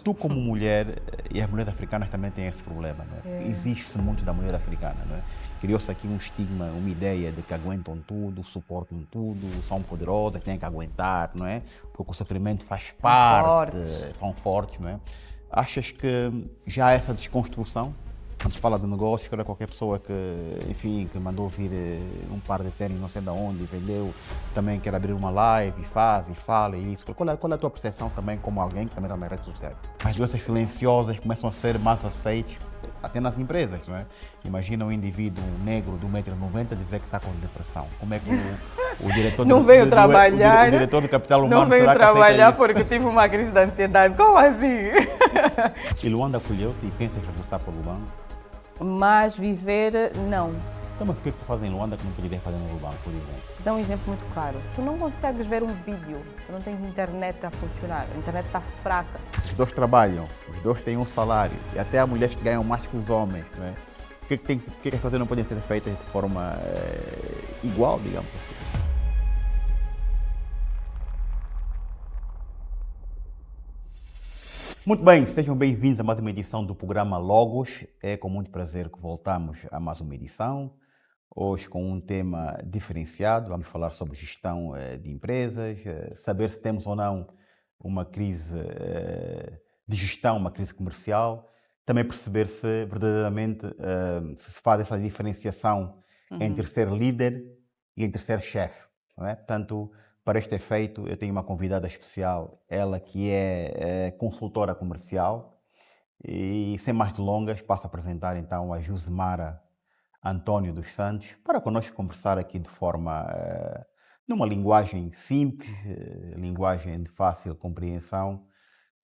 tu como mulher, e as mulheres africanas também têm esse problema, não é? Existe muito da mulher africana, não é? Criou-se aqui um estigma, uma ideia de que aguentam tudo, suportam tudo, são poderosas, têm que aguentar, não é? Porque o sofrimento faz São parte, fortes. são fortes, não é? Achas que já há essa desconstrução? Quando se fala de negócio, era qualquer pessoa que, enfim, que mandou vir um par de tênis não sei de onde, vendeu, também quer abrir uma live e faz e fala e isso. Qual é a tua percepção também como alguém que também está nas redes sociais? As doenças silenciosas começam a ser mais aceitas até nas empresas, não é? Imagina um indivíduo negro de 1,90 m dizer que está com depressão. Como é que o diretor Não veio trabalhar. o diretor do capital Não humano veio será que aceita trabalhar isso? porque tive uma crise de ansiedade. Como assim? E Luanda acolheu-te e pensas regressar para Luanda? Mas viver, não. Então, mas o que é que tu fazes em Luanda que não poderias fazer no Lubango, por exemplo? Dá um exemplo muito claro. Tu não consegues ver um vídeo, tu não tens internet a funcionar, a internet está fraca. Os dois trabalham, os dois têm um salário e até há mulheres que ganham mais que os homens, não é? Por que as coisas não podem ser feitas de forma igual, digamos assim? Muito bem, sejam bem-vindos a mais uma edição do programa Logos. É com muito prazer que voltamos a mais uma edição. Hoje com um tema diferenciado, vamos falar sobre gestão de empresas, saber se temos ou não uma crise de gestão, uma crise comercial, também perceber se verdadeiramente se faz essa diferenciação entre ser líder e entre ser chefe, não é? Portanto, para este efeito, eu tenho uma convidada especial, ela que é consultora comercial, e sem mais delongas, passo a apresentar então a Josemara António dos Santos, para connosco conversar aqui de forma, numa linguagem simples, linguagem de fácil compreensão,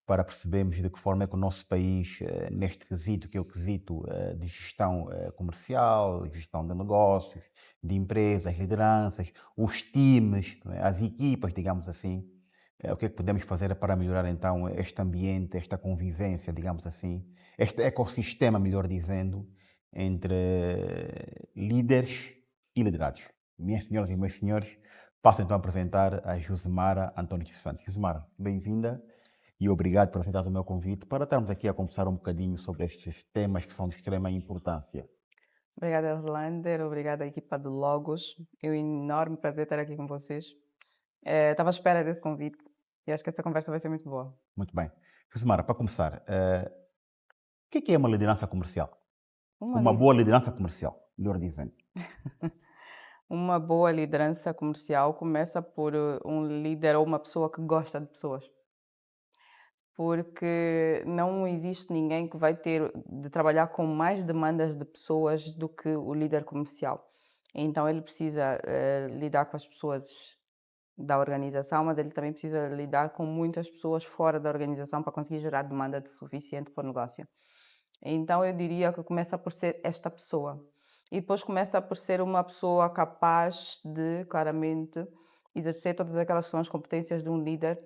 para percebermos de que forma é que o nosso país, neste quesito, que é o quesito de gestão comercial, gestão de negócios, de empresas, lideranças, os times, não é? As equipas, digamos assim, o que é que podemos fazer para melhorar então este ambiente, esta convivência, digamos assim, este ecossistema, melhor dizendo, entre líderes e liderados. Minhas senhoras e meus senhores, passo então a apresentar a Josemara António dos Santos. Josemara, bem-vinda e obrigado por aceitar o meu convite para estarmos aqui a conversar um bocadinho sobre estes temas que são de extrema importância. Obrigada, Erlander. Obrigada, equipa do Logos. É um enorme prazer estar aqui com vocês. Estava à espera desse convite e acho que essa conversa vai ser muito boa. Muito bem. Josemara, para começar, o que é uma liderança comercial? Uma, Uma li- boa liderança comercial, melhor dizendo. uma boa liderança comercial começa por um líder ou uma pessoa que gosta de pessoas. Porque não existe ninguém que vai ter de trabalhar com mais demandas de pessoas do que o líder comercial. Então ele precisa lidar com as pessoas da organização, mas ele também precisa lidar com muitas pessoas fora da organização para conseguir gerar demanda suficiente para o negócio. Então eu diria que começa por ser esta pessoa. E depois começa por ser uma pessoa capaz de, claramente, exercer todas aquelas que são as competências de um líder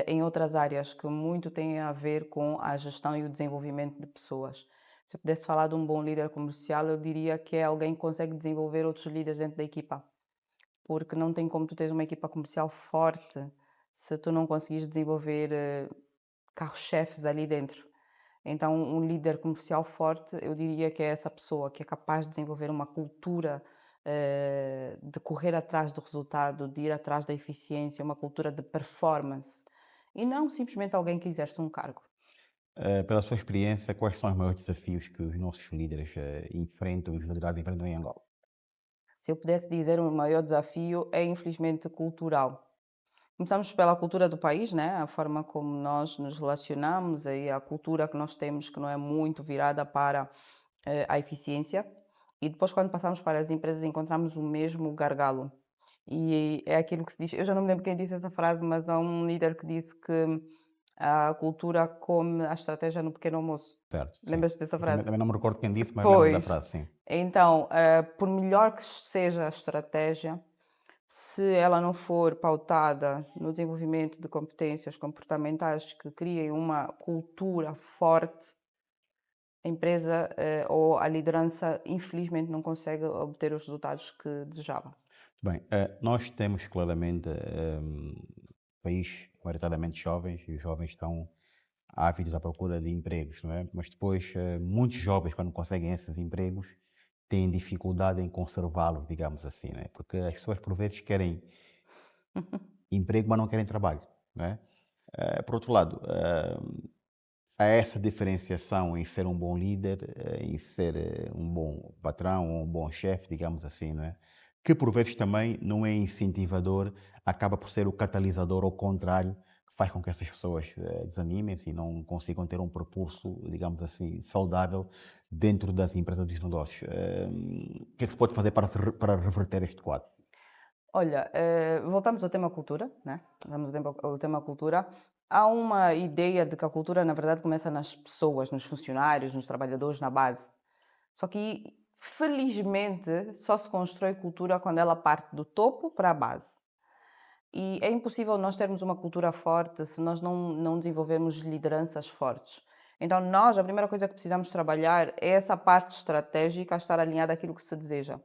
em outras áreas que muito têm a ver com a gestão e o desenvolvimento de pessoas. Se eu pudesse falar de um bom líder comercial, eu diria que é alguém que consegue desenvolver outros líderes dentro da equipa, porque não tem como tu teres uma equipa comercial forte se tu não conseguires desenvolver carros-chefes ali dentro. Então, um líder comercial forte, eu diria que é essa pessoa que é capaz de desenvolver uma cultura de correr atrás do resultado, de ir atrás da eficiência, uma cultura de performance e não simplesmente alguém que exerce um cargo. Pela sua experiência, quais são os maiores desafios que os nossos líderes enfrentam, os liderados enfrentam em Angola? Se eu pudesse dizer, o maior desafio é infelizmente cultural. Começamos pela cultura do país, né? A forma como nós nos relacionamos e a cultura que nós temos que não é muito virada para a eficiência. E depois, quando passamos para as empresas, encontramos o mesmo gargalo. E é aquilo que se diz, eu já não me lembro quem disse essa frase, mas há um líder que disse que a cultura come a estratégia no pequeno almoço. Certo, sim. Lembras-te dessa Eu também, frase? também não me recordo quem disse, mas lembro da Pois. frase, sim. Então, por melhor que seja a estratégia, se ela não for pautada no desenvolvimento de competências comportamentais que criem uma cultura forte, a empresa ou a liderança, infelizmente, não consegue obter os resultados que desejava. Bem, nós temos claramente um país maioritariamente jovens e os jovens estão ávidos à procura de empregos, não é? Mas depois, muitos jovens, quando conseguem esses empregos, têm dificuldade em conservá-los, digamos assim, né? Porque as pessoas, por vezes, querem emprego, mas não querem trabalho, né? Por outro lado, há essa diferenciação em ser um bom líder, em ser um bom patrão, um bom chefe, digamos assim, não é? Que por vezes também não é incentivador, acaba por ser o catalisador ao contrário, que faz com que essas pessoas desanimem-se e não consigam ter um percurso, digamos assim, saudável dentro das empresas dos negócios. O que é que se pode fazer para reverter este quadro? Olha, voltamos ao tema cultura, né? Voltamos ao tema cultura. Há uma ideia de que a cultura, na verdade, começa nas pessoas, nos funcionários, nos trabalhadores, na base. Só que, felizmente, só se constrói cultura quando ela parte do topo para a base. E é impossível nós termos uma cultura forte se nós não desenvolvermos lideranças fortes. Então, nós, a primeira coisa que precisamos trabalhar é essa parte estratégica a estar alinhada àquilo que se deseja.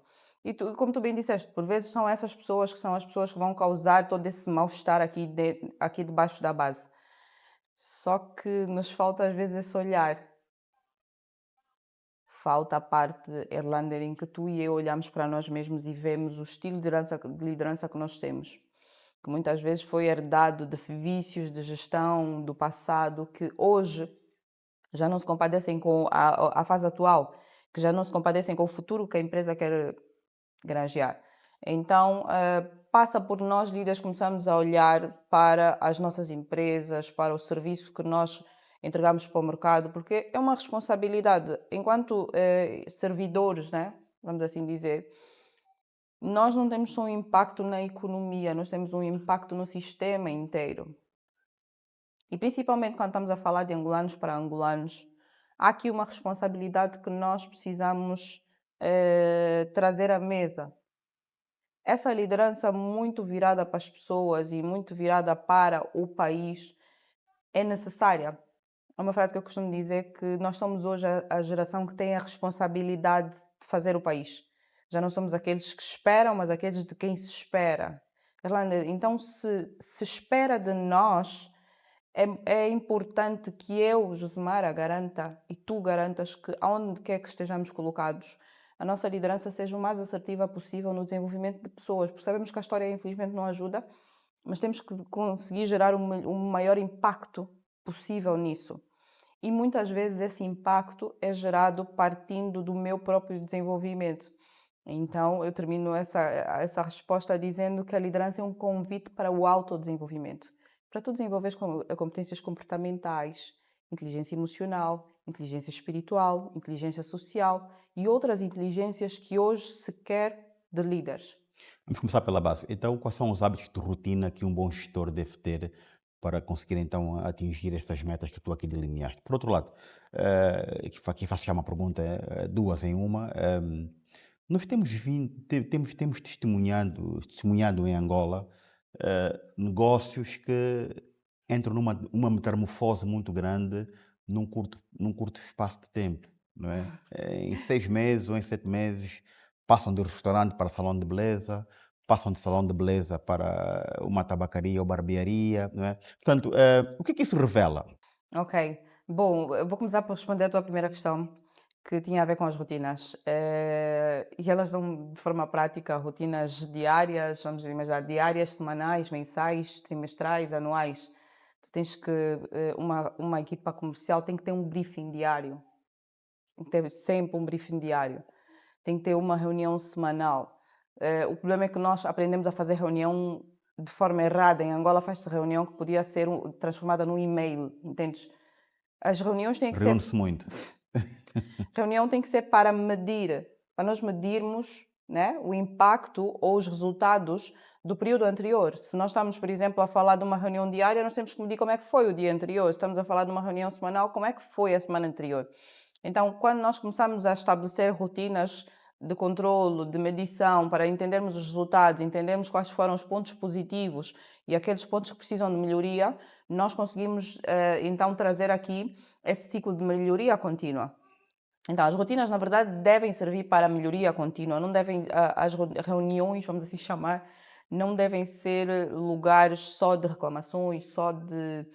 E como tu bem disseste, por vezes são essas pessoas que são as pessoas que vão causar todo esse mal-estar aqui debaixo da base. Só que nos falta às vezes esse olhar. Falta a parte Erlander em que tu e eu olhamos para nós mesmos e vemos o estilo de liderança que nós temos, que muitas vezes foi herdado de vícios de gestão do passado que hoje já não se compadecem com a fase atual, que já não se compadecem com o futuro que a empresa quer granjear. Então, passa por nós, líderes, começarmos a olhar para as nossas empresas, para o serviço que nós entregamos para o mercado, porque é uma responsabilidade. Enquanto servidores, né, vamos assim dizer, nós não temos só um impacto na economia, nós temos um impacto no sistema inteiro. E principalmente quando estamos a falar de angolanos para angolanos, há aqui uma responsabilidade que nós precisamos trazer à mesa. Essa liderança muito virada para as pessoas e muito virada para o país é necessária. É uma frase que eu costumo dizer que nós somos hoje a geração que tem a responsabilidade de fazer o país. Já não somos aqueles que esperam, mas aqueles de quem se espera. Irlanda, então se espera de nós, é importante que eu, Josemara, garanta e tu garantas que aonde quer que estejamos colocados, a nossa liderança seja o mais assertiva possível no desenvolvimento de pessoas, porque sabemos que a história infelizmente não ajuda, mas temos que conseguir gerar um maior impacto possível nisso. E muitas vezes esse impacto é gerado partindo do meu próprio desenvolvimento. Então, eu termino essa resposta dizendo que a liderança é um convite para o autodesenvolvimento. Para tu desenvolveres competências comportamentais, inteligência emocional, inteligência espiritual, inteligência social e outras inteligências que hoje se quer de líderes. Vamos começar pela base. Então, quais são os hábitos de rotina que um bom gestor deve ter para conseguir, então, atingir estas metas que tu aqui delineaste? Por outro lado, aqui faço já uma pergunta, duas em uma. Nós temos vindo, temos testemunhado em Angola negócios que entram numa metamorfose muito grande num curto espaço de tempo, não é? Em 6 meses ou em 7 meses passam de restaurante para salão de beleza, passam de salão de beleza para uma tabacaria ou barbearia, não é? Portanto, o que é que isso revela? Ok. Bom, eu vou começar por responder a tua primeira questão, que tinha a ver com as rotinas. E elas são, de forma prática, rotinas diárias, vamos imaginar, diárias, semanais, mensais, trimestrais, anuais. Tu tens que, uma equipa comercial tem que ter um briefing diário. Tem que ter sempre um briefing diário. Tem que ter uma reunião semanal. O problema é que nós aprendemos a fazer reunião de forma errada. Em Angola faz-se reunião que podia ser transformada num e-mail, entendes? As reuniões têm que ser Reúne-se muito. reunião tem que ser para medir, para nós medirmos, né, o impacto ou os resultados do período anterior. Se nós estamos, por exemplo, a falar de uma reunião diária, nós temos que medir como é que foi o dia anterior. Se estamos a falar de uma reunião semanal, como é que foi a semana anterior. Então, quando nós começamos a estabelecer rotinas de controlo, de medição, para entendermos os resultados, entendermos quais foram os pontos positivos e aqueles pontos que precisam de melhoria, nós conseguimos então trazer aqui esse ciclo de melhoria contínua. Então, as rotinas, na verdade, devem servir para a melhoria contínua, não devem, as reuniões, vamos assim chamar, não devem ser lugares só de reclamações, só de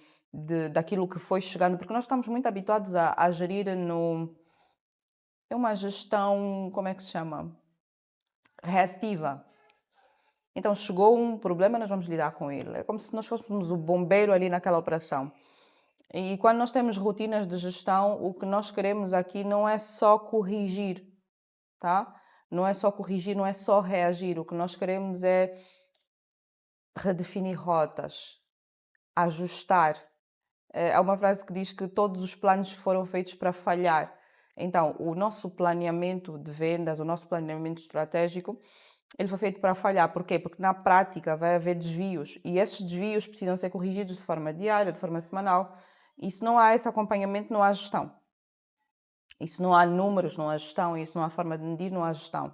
daquilo que foi chegando, porque nós estamos muito habituados a gerir no. É uma gestão, como é que se chama? Reativa. Então, chegou um problema, nós vamos lidar com ele. É como se nós fôssemos o bombeiro ali naquela operação. E quando nós temos rotinas de gestão, o que nós queremos aqui não é só corrigir, tá? Não é só corrigir, não é só reagir. O que nós queremos é redefinir rotas, ajustar. Há uma frase que diz que todos os planos foram feitos para falhar. Então, o nosso planeamento de vendas, o nosso planeamento estratégico, ele foi feito para falhar. Por quê? Porque na prática vai haver desvios e esses desvios precisam ser corrigidos de forma diária, de forma semanal. E se não há esse acompanhamento, não há gestão. E se não há números, não há gestão. E se não há forma de medir, não há gestão.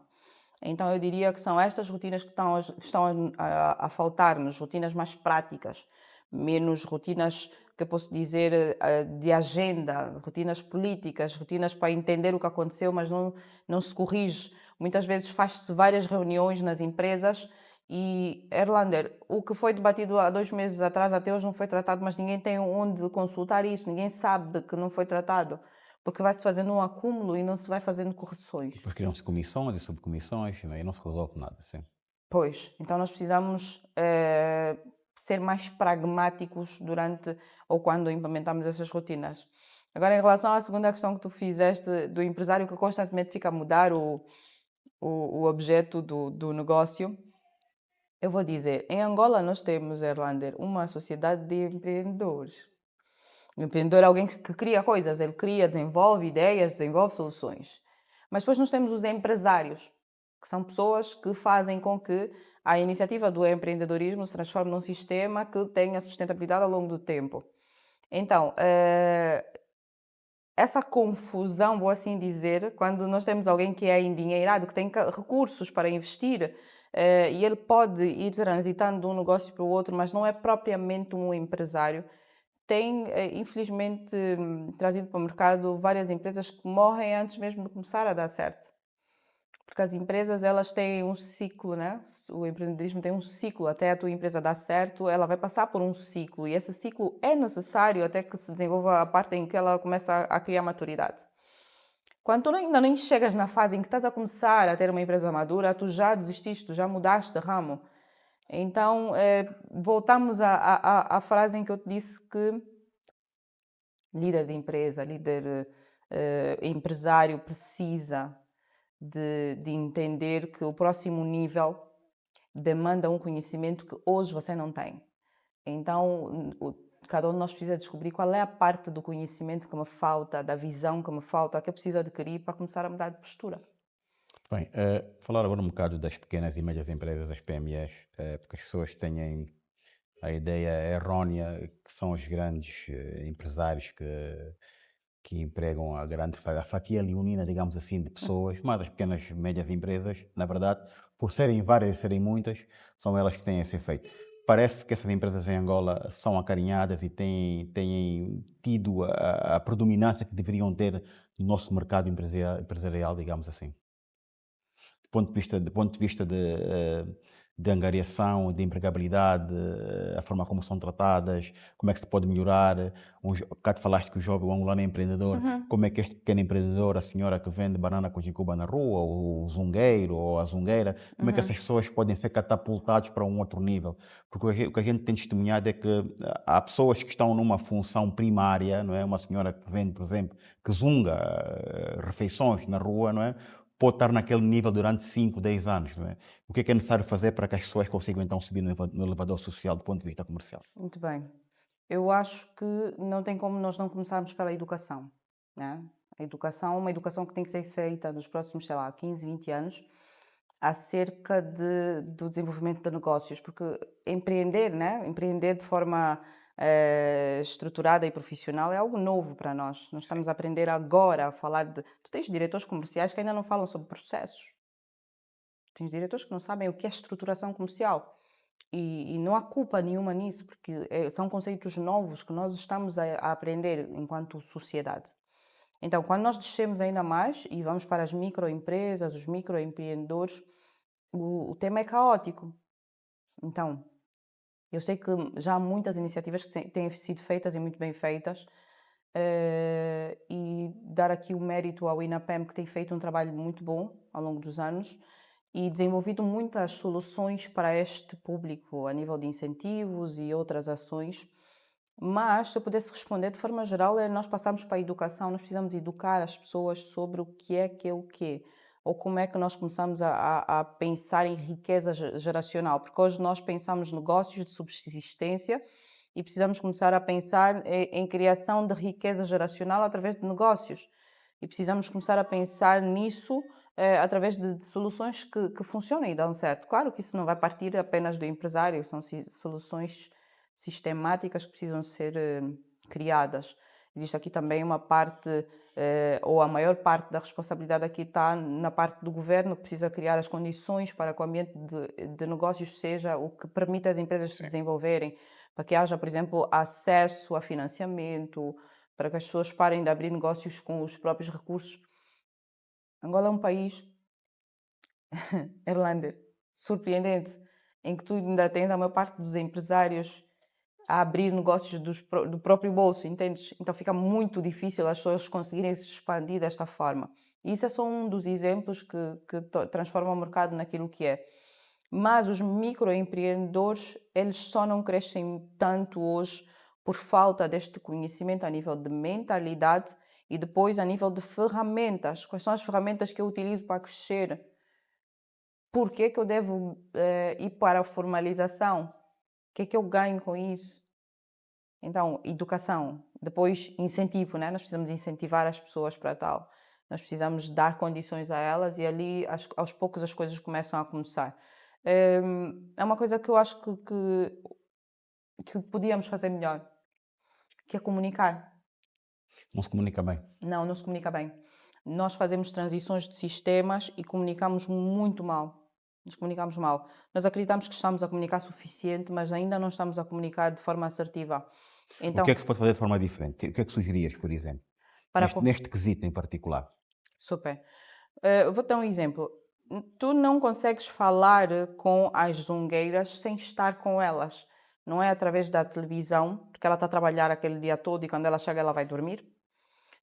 Então eu diria que são estas rotinas que estão a faltar-nos, rotinas mais práticas, menos rotinas que eu posso dizer de agenda, rotinas políticas, rotinas para entender o que aconteceu, mas não se corrige. Muitas vezes faz-se várias reuniões nas empresas e, Erlander, o que foi debatido há 2 meses atrás até hoje não foi tratado, mas ninguém tem onde consultar isso, ninguém sabe que não foi tratado, porque vai-se fazendo um acúmulo e não se vai fazendo correções. Depois criam-se comissões e subcomissões, e não se resolve nada, sim. Pois, então nós precisamos ser mais pragmáticos durante ou quando implementamos essas rotinas. Agora, em relação à segunda questão que tu fizeste, do empresário que constantemente fica a mudar o objeto do negócio, eu vou dizer, em Angola nós temos, Erlander, uma sociedade de empreendedores. O empreendedor é alguém que cria coisas, ele cria, desenvolve ideias, desenvolve soluções. Mas depois nós temos os empresários, que são pessoas que fazem com que a iniciativa do empreendedorismo se transforme num sistema que tenha sustentabilidade ao longo do tempo. Então, essa confusão, vou assim dizer, quando nós temos alguém que é endinheirado, que tem recursos para investir, e ele pode ir transitando de um negócio para o outro, mas não é propriamente um empresário, tem, infelizmente, trazido para o mercado várias empresas que morrem antes mesmo de começar a dar certo. Porque as empresas, elas têm um ciclo, né? O empreendedorismo tem um ciclo. Até a tua empresa dar certo, ela vai passar por um ciclo. E esse ciclo é necessário até que se desenvolva a parte em que ela começa a criar maturidade. Quando tu ainda nem chegas na fase em que estás a começar a ter uma empresa madura, tu já desististe, tu já mudaste de ramo. Então, voltamos à frase em que eu te disse que líder de empresa, líder empresário precisa de entender que o próximo nível demanda um conhecimento que hoje você não tem. Então, cada um de nós precisa descobrir qual é a parte do conhecimento que me falta, da visão que me falta, que eu preciso adquirir para começar a mudar de postura. Bem, falar agora um bocado das pequenas e médias empresas, as PMEs, porque as pessoas têm a ideia errónea que são os grandes empresários que empregam a fatia leonina, digamos assim, de pessoas, mas as pequenas e médias empresas, na verdade, por serem várias e serem muitas, são elas que têm esse efeito. Parece que essas empresas em Angola são acarinhadas e têm tido a predominância que deveriam ter no nosso mercado empresarial, digamos assim. Do ponto de vista de angariação, de empregabilidade, a forma como são tratadas, como é que se pode melhorar. Há bocado falaste que o jovem o angolano é empreendedor, Uhum, como é que este pequeno empreendedor, a senhora que vende banana com jicuba na rua, ou o zungueiro, ou a zungueira, como é que uhum. essas pessoas podem ser catapultados para um outro nível? Porque o que a gente tem testemunhado é que há pessoas que estão numa função primária, não é? Uma senhora que vende, por exemplo, que zunga refeições na rua, não é? Pode estar naquele nível durante 5, 10 anos, não é? O que é necessário fazer para que as pessoas consigam então subir no elevador social do ponto de vista comercial? Muito bem. Eu acho que não tem como nós não começarmos pela educação, né? A educação, uma educação que tem que ser feita nos próximos, sei lá, 15, 20 anos, acerca do desenvolvimento de negócios, porque empreender, né? Empreender de forma estruturada e profissional é algo novo para nós. Nós Sim. estamos a aprender agora a falar de. Tu tens diretores comerciais que ainda não falam sobre processos. Tens diretores que não sabem o que é estruturação comercial. E não há culpa nenhuma nisso, porque são conceitos novos que nós estamos a aprender enquanto sociedade. Então, quando nós descemos ainda mais e vamos para as microempresas, os microempreendedores, o tema é caótico. Então, Eu sei que já há muitas iniciativas que têm sido feitas e muito bem feitas, e dar aqui o mérito ao INAPEM, que tem feito um trabalho muito bom ao longo dos anos e desenvolvido muitas soluções para este público, a nível de incentivos e outras ações. Mas, se eu pudesse responder de forma geral, é nós passamos para a educação, nós precisamos educar as pessoas sobre o que é o quê, ou como é que nós começamos a pensar em riqueza geracional, porque hoje nós pensamos negócios de subsistência e precisamos começar a pensar em criação de riqueza geracional através de negócios. E precisamos começar a pensar nisso através de soluções que funcionem e dão certo. Claro que isso não vai partir apenas do empresário, são soluções sistemáticas que precisam ser criadas. Existe aqui também uma parte, ou a maior parte da responsabilidade aqui está na parte do governo, que precisa criar as condições para que o ambiente de negócios seja o que permita às empresas se desenvolverem, para que haja, por exemplo, acesso a financiamento, para que as pessoas parem de abrir negócios com os próprios recursos. Angola é um país, Erlander, surpreendente, em que tu ainda tens a maior parte dos empresários a abrir negócios do próprio bolso, entendes? Então fica muito difícil as pessoas conseguirem se expandir desta forma. E isso é só um dos exemplos que transforma o mercado naquilo que é. Mas os microempreendedores, eles só não crescem tanto hoje por falta deste conhecimento a nível de mentalidade e depois a nível de ferramentas. Quais são as ferramentas que eu utilizo para crescer? Por que que eu devo ir para a formalização? O que é que eu ganho com isso? Então, educação, depois incentivo, né? Nós precisamos incentivar as pessoas para tal. Nós precisamos dar condições a elas e ali, aos poucos, as coisas começam a começar. É uma coisa que eu acho que podíamos fazer melhor, que é comunicar. Não se comunica bem. Não se comunica bem. Nós fazemos transições de sistemas e comunicamos muito mal. Nos comunicamos mal. Nós acreditamos que estamos a comunicar suficiente, mas ainda não estamos a comunicar de forma assertiva. O que é Então, que se pode fazer de forma diferente? O que é que sugerias, por exemplo? para Neste quesito em particular. Super. Eu vou dar um exemplo. Tu não consegues falar com as zungueiras sem estar com elas. Não é através da televisão, porque ela está a trabalhar aquele dia todo e quando ela chega ela vai dormir.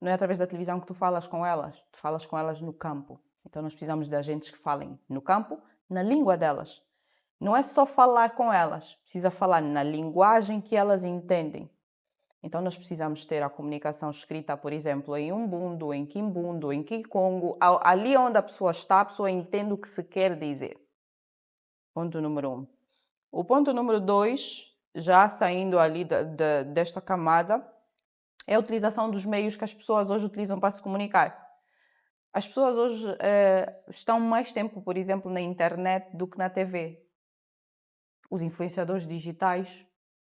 Não é através da televisão que tu falas com elas. Tu falas com elas no campo. Então nós precisamos de agentes que falem no campo, na língua delas. Não é só falar com elas, precisa falar na linguagem que elas entendem. Então, nós precisamos ter a comunicação escrita, por exemplo, em Umbundo, em Kimbundo, em Kikongo. Ali onde a pessoa está, a pessoa entende o que se quer dizer. Ponto número 1. O ponto número 2, já saindo ali desta camada, é a utilização dos meios que as pessoas hoje utilizam para se comunicar. As pessoas hoje estão mais tempo, por exemplo, na internet do que na TV. Os influenciadores digitais,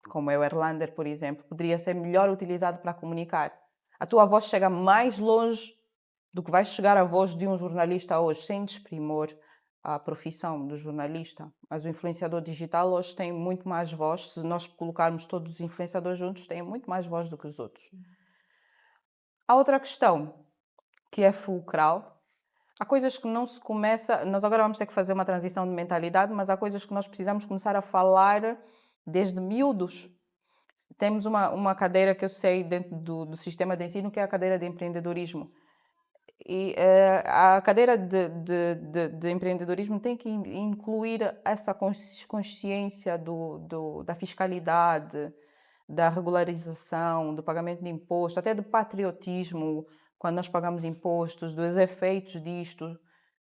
como é o Erlander, por exemplo, poderia ser melhor utilizado para comunicar. A tua voz chega mais longe do que vai chegar a voz de um jornalista hoje, sem desprimor a profissão do jornalista. Mas o influenciador digital hoje tem muito mais voz. Se nós colocarmos todos os influenciadores juntos, têm muito mais voz do que os outros. Há outra questão que é fulcral. Há coisas que não se começa. Nós agora vamos ter que fazer uma transição de mentalidade, mas há coisas que nós precisamos começar a falar desde miúdos. Temos uma cadeira que eu sei dentro do sistema de ensino, que é a cadeira de empreendedorismo. E a cadeira de empreendedorismo tem que incluir essa consciência da fiscalidade, da regularização, do pagamento de imposto, até do patriotismo, quando nós pagamos impostos, dos efeitos disto,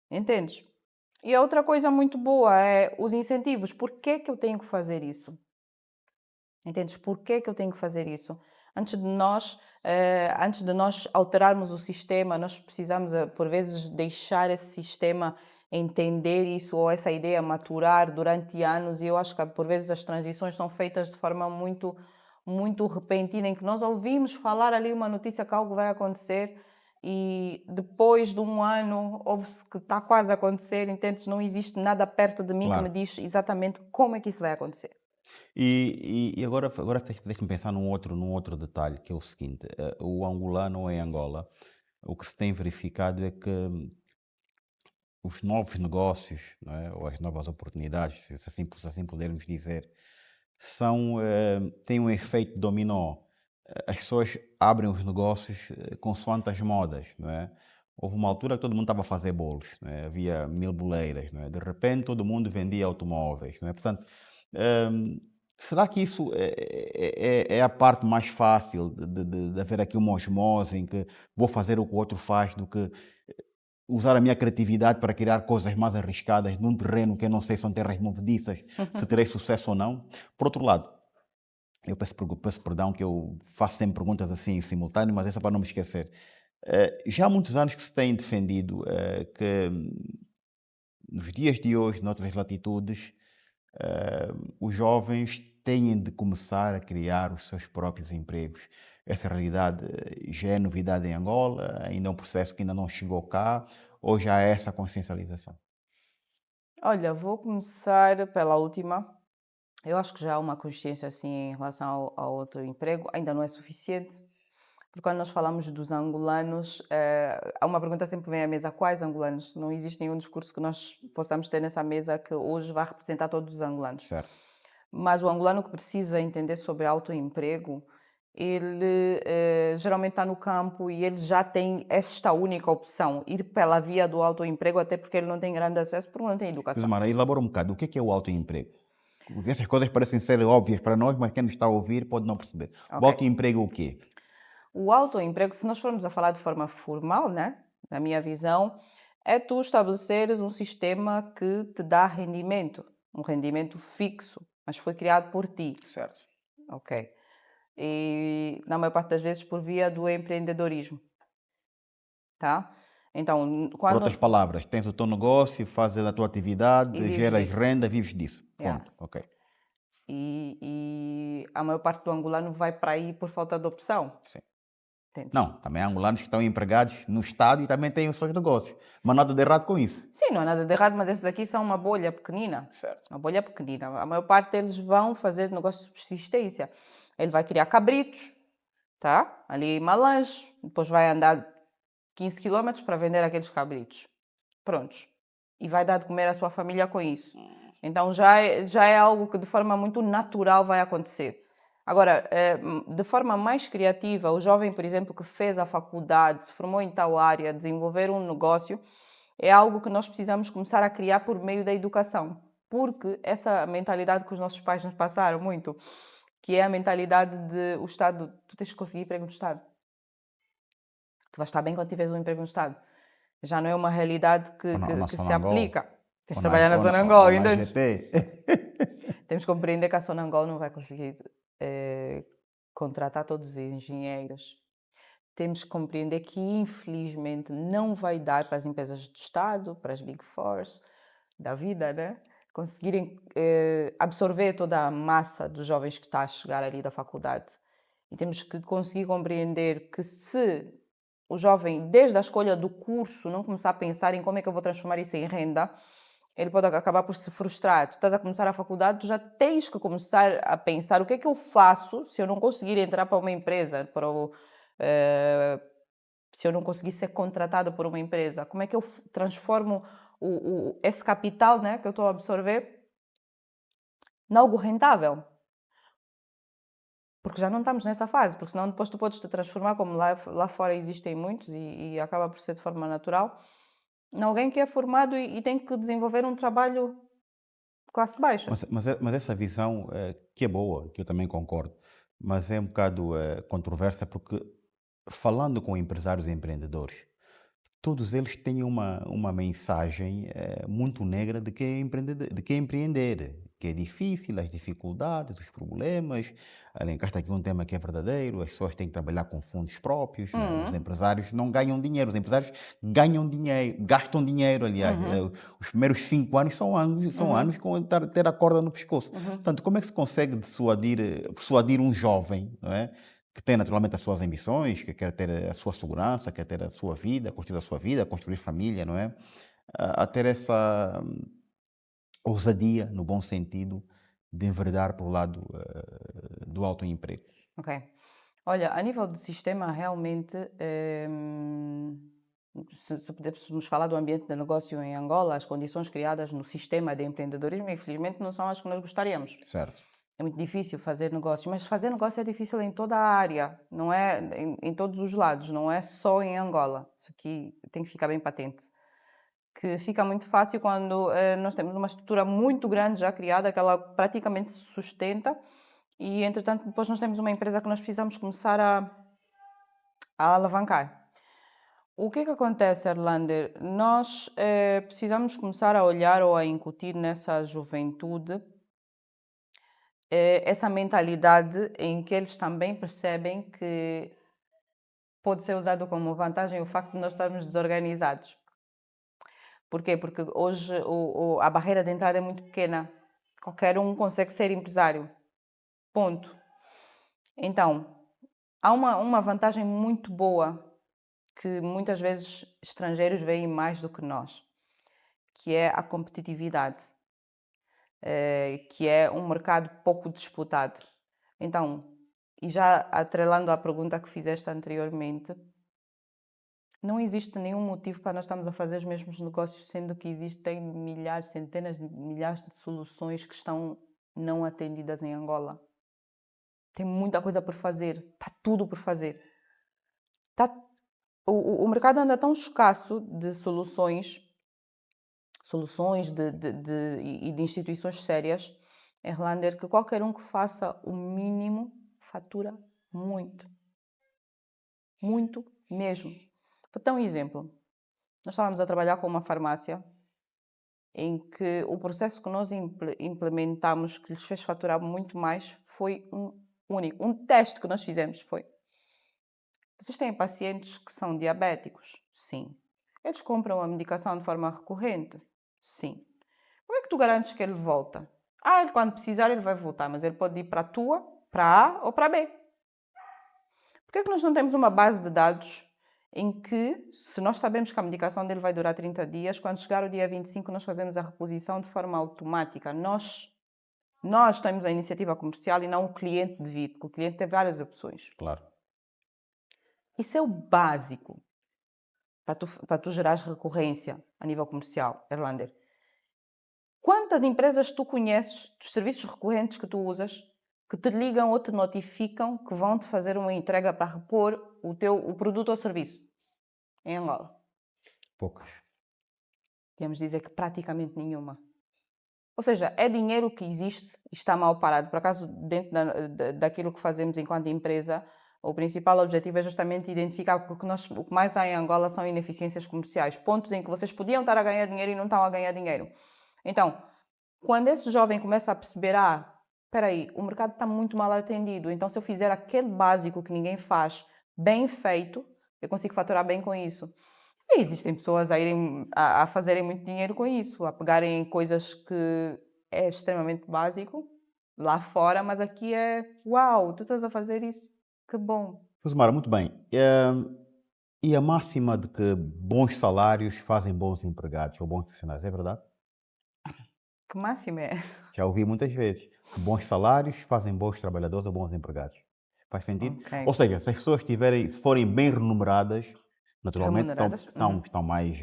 entendes? E a outra coisa muito boa é os incentivos. Por que que eu tenho que fazer isso? Entendes? Por que que eu tenho que fazer isso? Antes de nós alterarmos o sistema, nós precisamos, por vezes, deixar esse sistema entender isso ou essa ideia maturar durante anos. E eu acho que, por vezes, as transições são feitas de forma muito repentina, em que nós ouvimos falar ali uma notícia que algo vai acontecer e depois de um ano ouve-se que está quase a acontecer, entendes? Não existe nada perto de mim que me Claro. diz exatamente como é que isso vai acontecer. E agora fez-me pensar num outro detalhe, que é o seguinte: o angolano em Angola, o que se tem verificado é que os novos negócios, não é, ou as novas oportunidades, se assim pudermos dizer, têm um efeito dominó. As pessoas abrem os negócios consoante as modas, não é? Houve uma altura que todo mundo estava a fazer bolos, não é? Havia 1000 boleiras, não é? De repente todo mundo vendia automóveis, não é? Portanto, hum, será que isso é a parte mais fácil de haver aqui uma osmose em que vou fazer o que o outro faz do que usar a minha criatividade para criar coisas mais arriscadas num terreno que eu não sei se são terras movediças, se terei sucesso ou não? Por outro lado, eu peço perdão que eu faço sempre perguntas assim em simultâneo, mas essa para não me esquecer. Já há muitos anos que se tem defendido que nos dias de hoje, noutras latitudes, os jovens têm de começar a criar os seus próprios empregos. Essa realidade já é novidade em Angola, ainda é um processo que ainda não chegou cá, ou já há essa consciencialização? Olha, vou começar pela última. Eu acho que já há uma consciência assim em relação ao outro emprego, ainda não é suficiente, porque quando nós falamos dos angolanos, há uma pergunta sempre que vem à mesa: quais angolanos? Não existe nenhum discurso que nós possamos ter nessa mesa que hoje vá representar todos os angolanos. Certo. Mas o angolano que precisa entender sobre autoemprego, ele geralmente está no campo e ele já tem esta única opção, ir pela via do autoemprego, até porque ele não tem grande acesso, porque não tem educação. Mara, elabora um bocado. O que é o autoemprego? Porque essas coisas parecem ser óbvias para nós, mas quem nos está a ouvir pode não perceber. O Ok. autoemprego é o quê? O autoemprego, se nós formos a falar de forma formal, né, na minha visão, é tu estabeleceres um sistema que te dá rendimento, um rendimento fixo, mas foi criado por ti, Certo. ok? E na maior parte das vezes por via do empreendedorismo, tá? Então, Por outras quando palavras, tens o teu negócio, fazes a tua e atividade, vives geras disso, renda, vives disso. yeah. Ponto. Ok. E a maior parte do angolano vai para aí por falta de opção, Sim. entendes? Não, também há angolanos que estão empregados no Estado e também têm os seus negócios. Mas nada de errado com isso. Sim, não há nada de errado, mas esses aqui são uma bolha pequenina. Certo. Uma bolha pequenina. A maior parte deles vão fazer negócio de subsistência. Ele vai criar cabritos, tá? Ali em Malange, depois vai andar 15 quilómetros para vender aqueles cabritos. Prontos. E vai dar de comer à sua família com isso. Então já é algo que de forma muito natural vai acontecer. Agora, de forma mais criativa, o jovem, por exemplo, que fez a faculdade, se formou em tal área, desenvolver um negócio, é algo que nós precisamos começar a criar por meio da educação. Porque essa mentalidade que os nossos pais nos passaram muito, que é a mentalidade de o Estado, tu tens que conseguir emprego no Estado. Tu vais estar bem quando tiveres um emprego no Estado. Já não é uma realidade Ou na que se Sonangol, aplica. Tens de trabalhar na Sonangol, ou na então GT. temos que compreender que a Sonangol não vai conseguir contratar todos os engenheiros. Temos que compreender que, infelizmente, não vai dar para as empresas do Estado, para as Big Fours da vida, né? Conseguirem absorver toda a massa dos jovens que está a chegar ali da faculdade. E temos que conseguir compreender que se o jovem, desde a escolha do curso, não começar a pensar em como é que eu vou transformar isso em renda, ele pode acabar por se frustrar. Tu estás a começar a faculdade, tu já tens que começar a pensar o que é que eu faço se eu não conseguir entrar para uma empresa, se eu não conseguir ser contratada por uma empresa. Como é que eu transformo esse capital, né, que eu estou a absorver em algo rentável? Porque já não estamos nessa fase, porque senão depois tu podes te transformar, como lá fora existem muitos e acaba por ser de forma natural, em alguém que é formado e tem que desenvolver um trabalho classe baixa. Mas essa visão, que é boa, que eu também concordo, mas é um bocado controversa porque, falando com empresários e empreendedores, todos eles têm uma mensagem muito negra de que é empreender, que é difícil, as dificuldades, os problemas. Elencaste aqui um tema que é verdadeiro: as pessoas têm que trabalhar com fundos próprios, né? Os Uhum, empresários não ganham dinheiro, os empresários ganham dinheiro, gastam dinheiro, aliás. uhum, Os primeiros 5 anos são uhum, anos com ter a corda no pescoço. uhum. Portanto, como é que se consegue persuadir um jovem, não é? Que tem naturalmente as suas ambições, que quer ter a sua segurança, quer ter a sua vida, construir família, não é? A ter essa ousadia, no bom sentido, de enveredar para o lado do autoemprego. Ok. Olha, a nível de sistema, realmente, se pudéssemos falar do ambiente de negócio em Angola, as condições criadas no sistema de empreendedorismo, infelizmente, não são as que nós gostaríamos. Certo? é muito difícil fazer negócios, mas fazer negócio é difícil em toda a área, não é em todos os lados, não é só em Angola. Isso aqui tem que ficar bem patente. Que fica muito fácil quando nós temos uma estrutura muito grande já criada, que ela praticamente se sustenta, e entretanto depois nós temos uma empresa que nós precisamos começar a alavancar. O que é que acontece, Erlander? Nós precisamos começar a olhar ou a incutir nessa juventude essa mentalidade em que eles também percebem que pode ser usado como vantagem o facto de nós estarmos desorganizados. Porquê? Porque hoje a barreira de entrada é muito pequena. Qualquer um consegue ser empresário. Ponto. Então, há uma vantagem muito boa que muitas vezes estrangeiros veem mais do que nós, que é a competitividade, que é um mercado pouco disputado. Então, e já atrelando à pergunta que fizeste anteriormente, não existe nenhum motivo para nós estarmos a fazer os mesmos negócios, sendo que existem milhares, centenas de milhares de soluções que estão não atendidas em Angola. Tem muita coisa por fazer, está tudo por fazer. O mercado anda tão escasso de soluções e de instituições sérias, Erlander, que qualquer um que faça o mínimo fatura muito. Muito mesmo. Vou dar um exemplo. Nós estávamos a trabalhar com uma farmácia em que o processo que nós implementamos, que lhes fez faturar muito mais, foi um único. Um teste que nós fizemos foi: vocês têm pacientes que são diabéticos? Sim. Eles compram a medicação de forma recorrente? Sim. Como é que tu garantes que ele volta? Ele, quando precisar, ele vai voltar, mas ele pode ir para a tua, para A ou para B. Por que é que nós não temos uma base de dados em que, se nós sabemos que a medicação dele vai durar 30 dias, quando chegar o dia 25 nós fazemos a reposição de forma automática? Nós temos a iniciativa comercial e não o cliente de vir, porque o cliente tem várias opções. Claro. Isso é o básico para tu gerares recorrência a nível comercial, Erlander. Quantas empresas tu conheces, dos serviços recorrentes que tu usas, que te ligam ou te notificam que vão-te fazer uma entrega para repor o produto ou serviço em Angola? Poucas. Temos de dizer que praticamente nenhuma. Ou seja, é dinheiro que existe e está mal parado. Por acaso, dentro daquilo que fazemos enquanto empresa, o principal objetivo é justamente identificar, porque o que mais há em Angola são ineficiências comerciais, pontos em que vocês podiam estar a ganhar dinheiro e não estão a ganhar dinheiro. Então, quando esse jovem começa a perceber, espera aí, o mercado está muito mal atendido, então se eu fizer aquele básico que ninguém faz, bem feito, eu consigo faturar bem com isso. E existem pessoas a fazerem muito dinheiro com isso, a pegarem coisas que é extremamente básico lá fora, mas aqui é, uau, tu estás a fazer isso, que bom. Rosemara, muito bem. E a máxima de que bons salários fazem bons empregados ou bons profissionais, é verdade? Que máximo é? Já ouvi muitas vezes que bons salários fazem bons trabalhadores ou bons empregados. Faz sentido? Ok. Ou seja, se as pessoas se forem bem remuneradas, naturalmente Remuneradas? estão mais,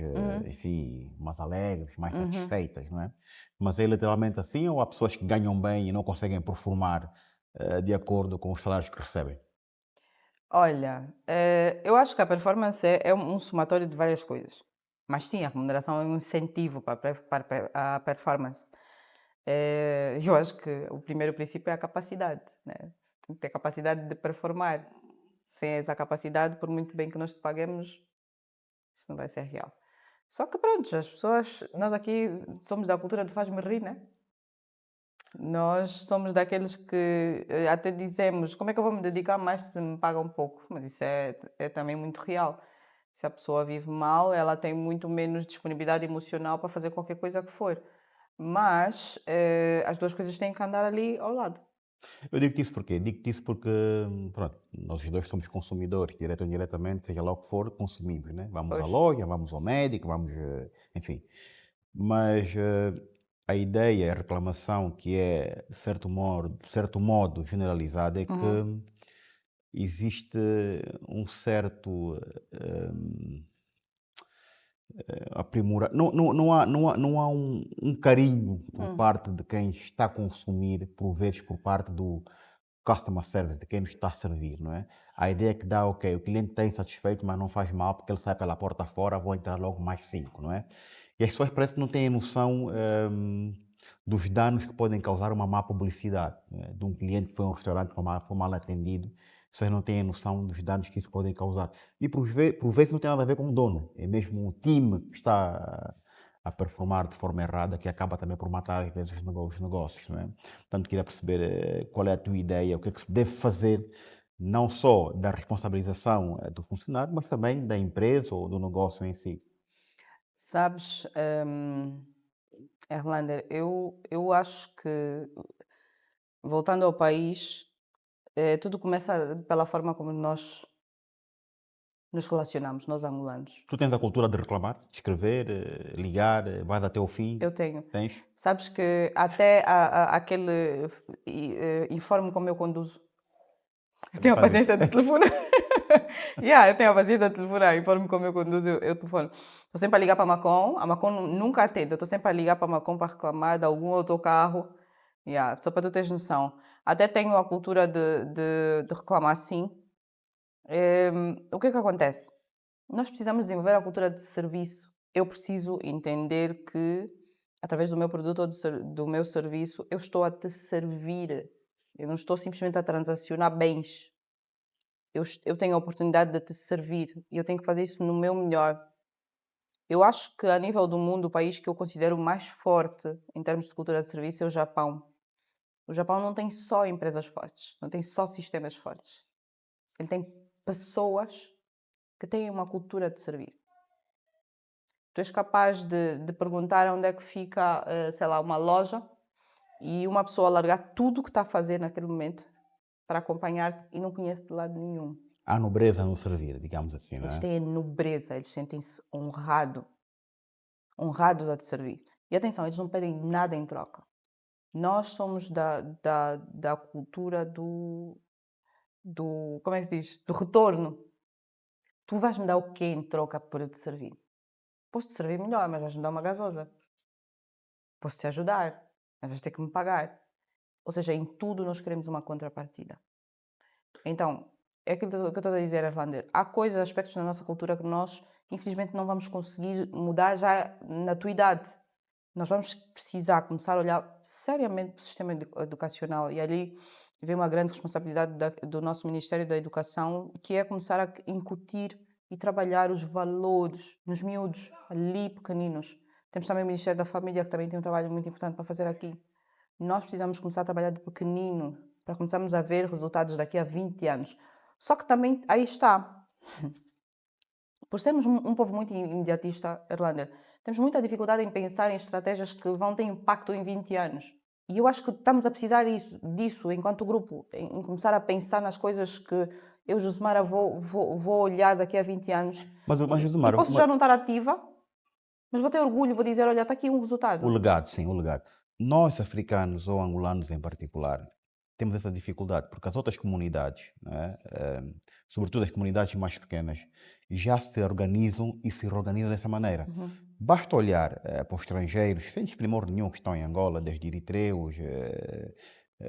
enfim, mais alegres, mais satisfeitas, não é? Mas é literalmente assim ou há pessoas que ganham bem e não conseguem performar de acordo com os salários que recebem? Olha, eu acho que a performance é um somatório de várias coisas. Mas sim, a remuneração é um incentivo para a performance. Eu acho que o primeiro princípio é a capacidade, né? Tem que ter capacidade de performar. Sem essa capacidade, por muito bem que nós te paguemos, isso não vai ser real. Só que pronto, as pessoas, nós aqui somos da cultura de faz-me rir, né? Nós somos daqueles que até dizemos, como é que eu vou me dedicar mais se me pagam pouco? Mas isso é também muito real. Se a pessoa vive mal, ela tem muito menos disponibilidade emocional para fazer qualquer coisa que for. Mas as duas coisas têm que andar ali ao lado. Eu digo isso porque pronto, nós os dois somos consumidores, direto ou indiretamente, seja lá o que for, consumimos, né? Vamos à Pois. loja, vamos ao médico, enfim. Mas a ideia, a reclamação que é, de certo modo generalizada, é Uhum. que existe um certo, eh, aprimorar. Não há um carinho por Hum. parte de quem está a consumir, por vezes por parte do customer service, de quem nos está a servir, não é? A ideia que dá, ok, o cliente está insatisfeito, mas não faz mal, porque ele sai pela porta fora, vou entrar logo mais cinco, não é? E as pessoas parece que não têm noção dos danos que podem causar uma má publicidade, não é? De um cliente que foi a um restaurante foi mal atendido, as pessoas não têm noção dos danos que isso pode causar. E por vezes não tem nada a ver com o dono, é mesmo o time que está a performar de forma errada, que acaba também por matar às vezes os negócios, não é? Portanto, queria perceber qual é a tua ideia, o que é que se deve fazer, não só da responsabilização do funcionário, mas também da empresa ou do negócio em si. Sabes, Erlander, eu acho que, voltando ao país, tudo começa pela forma como nós nos relacionamos, nós angolanos. Tu tens a cultura de reclamar, de escrever, ligar, vais até o fim? Eu tenho. Tens? Sabes que até aquele informe como eu conduzo, eu Também tenho a faz isso. paciência de telefonar. Yeah, eu tenho a paciência de telefonar, informe como eu conduzo, eu telefono. Estou sempre a ligar para a Macon nunca atende, eu estou sempre a ligar para a Macon para reclamar de algum outro carro. Yeah, só para tu teres noção. Até tenho a cultura de reclamar sim. O que é que acontece? Nós precisamos desenvolver a cultura de serviço. Eu preciso entender que, através do meu produto ou do meu serviço, eu estou a te servir. Eu não estou simplesmente a transacionar bens. Eu tenho a oportunidade de te servir e eu tenho que fazer isso no meu melhor. Eu acho que, a nível do mundo, o país que eu considero mais forte em termos de cultura de serviço é o Japão. O Japão não tem só empresas fortes, não tem só sistemas fortes. Ele tem pessoas que têm uma cultura de servir. Tu és capaz de perguntar onde é que fica, sei lá, uma loja e uma pessoa largar tudo o que está a fazer naquele momento para acompanhar-te e não conhece de lado nenhum. Há nobreza no servir, digamos assim, não Eles é? têm a nobreza, eles sentem-se honrados a te servir. E atenção, eles não pedem nada em troca. Nós somos da cultura como é que se diz? Do retorno. Tu vais-me dar o quê em troca por eu te servir? Posso te servir melhor, mas vais-me dar uma gasosa. Posso te ajudar, mas vais ter que me pagar. Ou seja, em tudo nós queremos uma contrapartida. Então, é aquilo que eu estou a dizer, Erlander. Há coisas, aspectos na nossa cultura que nós, infelizmente, não vamos conseguir mudar já na tua idade. Nós vamos precisar começar a olhar seriamente para o sistema educacional e ali vem uma grande responsabilidade do nosso Ministério da Educação, que é começar a incutir e trabalhar os valores nos miúdos, ali pequeninos. Temos também o Ministério da Família, que também tem um trabalho muito importante para fazer aqui. Nós precisamos começar a trabalhar de pequenino, para começarmos a ver resultados daqui a 20 anos. Só que também, aí está, por sermos um povo muito imediatista, Erlander, temos muita dificuldade em pensar em estratégias que vão ter impacto em 20 anos. E eu acho que estamos a precisar disso enquanto grupo, em começar a pensar nas coisas que eu, Josemara, vou olhar daqui a 20 anos. Mas E Josemar, posso já não estar ativa, mas vou ter orgulho, vou dizer, olha, está aqui um o resultado. legado, sim, o legado. Nós, africanos ou angolanos em particular, temos essa dificuldade, porque as outras comunidades, não é? Sobretudo as comunidades mais pequenas, já se organizam e se reorganizam dessa maneira. Uhum. Basta olhar para os estrangeiros, sem desprimor nenhum, que estão em Angola, desde eritreus,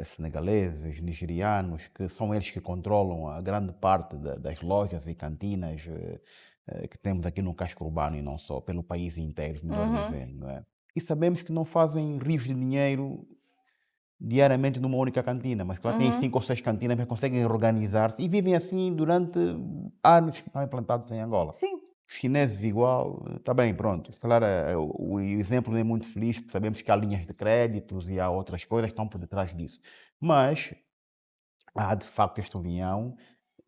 senegaleses, nigerianos, que são eles que controlam a grande parte das lojas e cantinas que temos aqui no casco urbano e não só, pelo país inteiro, melhor Uhum. dizendo, não é? E sabemos que não fazem rios de dinheiro diariamente numa única cantina, mas que lá têm Uhum. 5 ou 6 cantinas, mas conseguem organizar-se e vivem assim durante anos que estão implantados em Angola. Sim. Os chineses igual, está bem, pronto. Se calhar o exemplo não é muito feliz, porque sabemos que há linhas de créditos e há outras coisas que estão por detrás disso. Mas há de facto esta união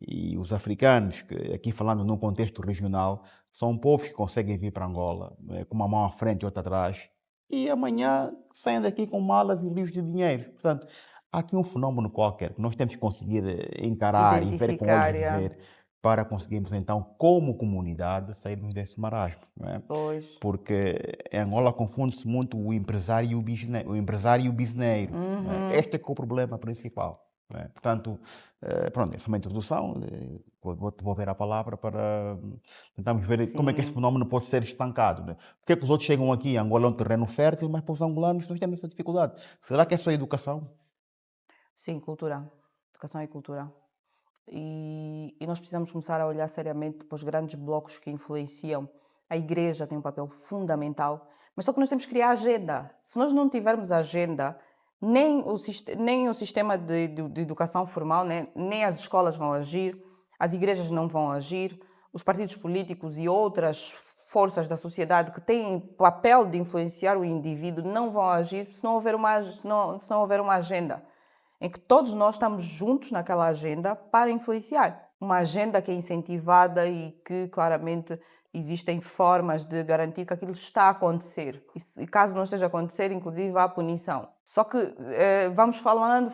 e os africanos, que, aqui falando num contexto regional, são povos que conseguem vir para Angola com uma mão à frente e outra atrás e amanhã saem daqui com malas e rios de dinheiro. Portanto, há aqui um fenómeno qualquer que nós temos que conseguir encarar e ver com olhos Identificar, de yeah. ver para conseguirmos então, como comunidade, sairmos desse marasmo. Não é? Pois. Porque em Angola confunde-se muito o empresário e o bisneiro. Não é? Uhum. Este é que é o problema principal. não é? Portanto, pronto, essa é uma introdução. Vou devolver a palavra para tentarmos ver como é que este Sim, fenómeno pode ser estancado. Né? Porque é que os outros chegam aqui, Angola é um terreno fértil, mas para os angolanos nós temos essa dificuldade. Será que é só a educação? sim, cultura. Educação e cultura. E nós precisamos começar a olhar seriamente para os grandes blocos que influenciam. A igreja tem um papel fundamental, mas só que nós temos que criar agenda. Se nós não tivermos agenda, nem o sistema de educação formal, né, nem as escolas vão agir, as igrejas não vão agir, os partidos políticos e outras forças da sociedade que têm papel de influenciar o indivíduo não vão agir se não houver uma agenda em que todos nós estamos juntos naquela agenda para influenciar. Uma agenda que é incentivada e que claramente existem formas de garantir que aquilo está a acontecer. E caso não esteja a acontecer, inclusive há punição. Só que vamos falando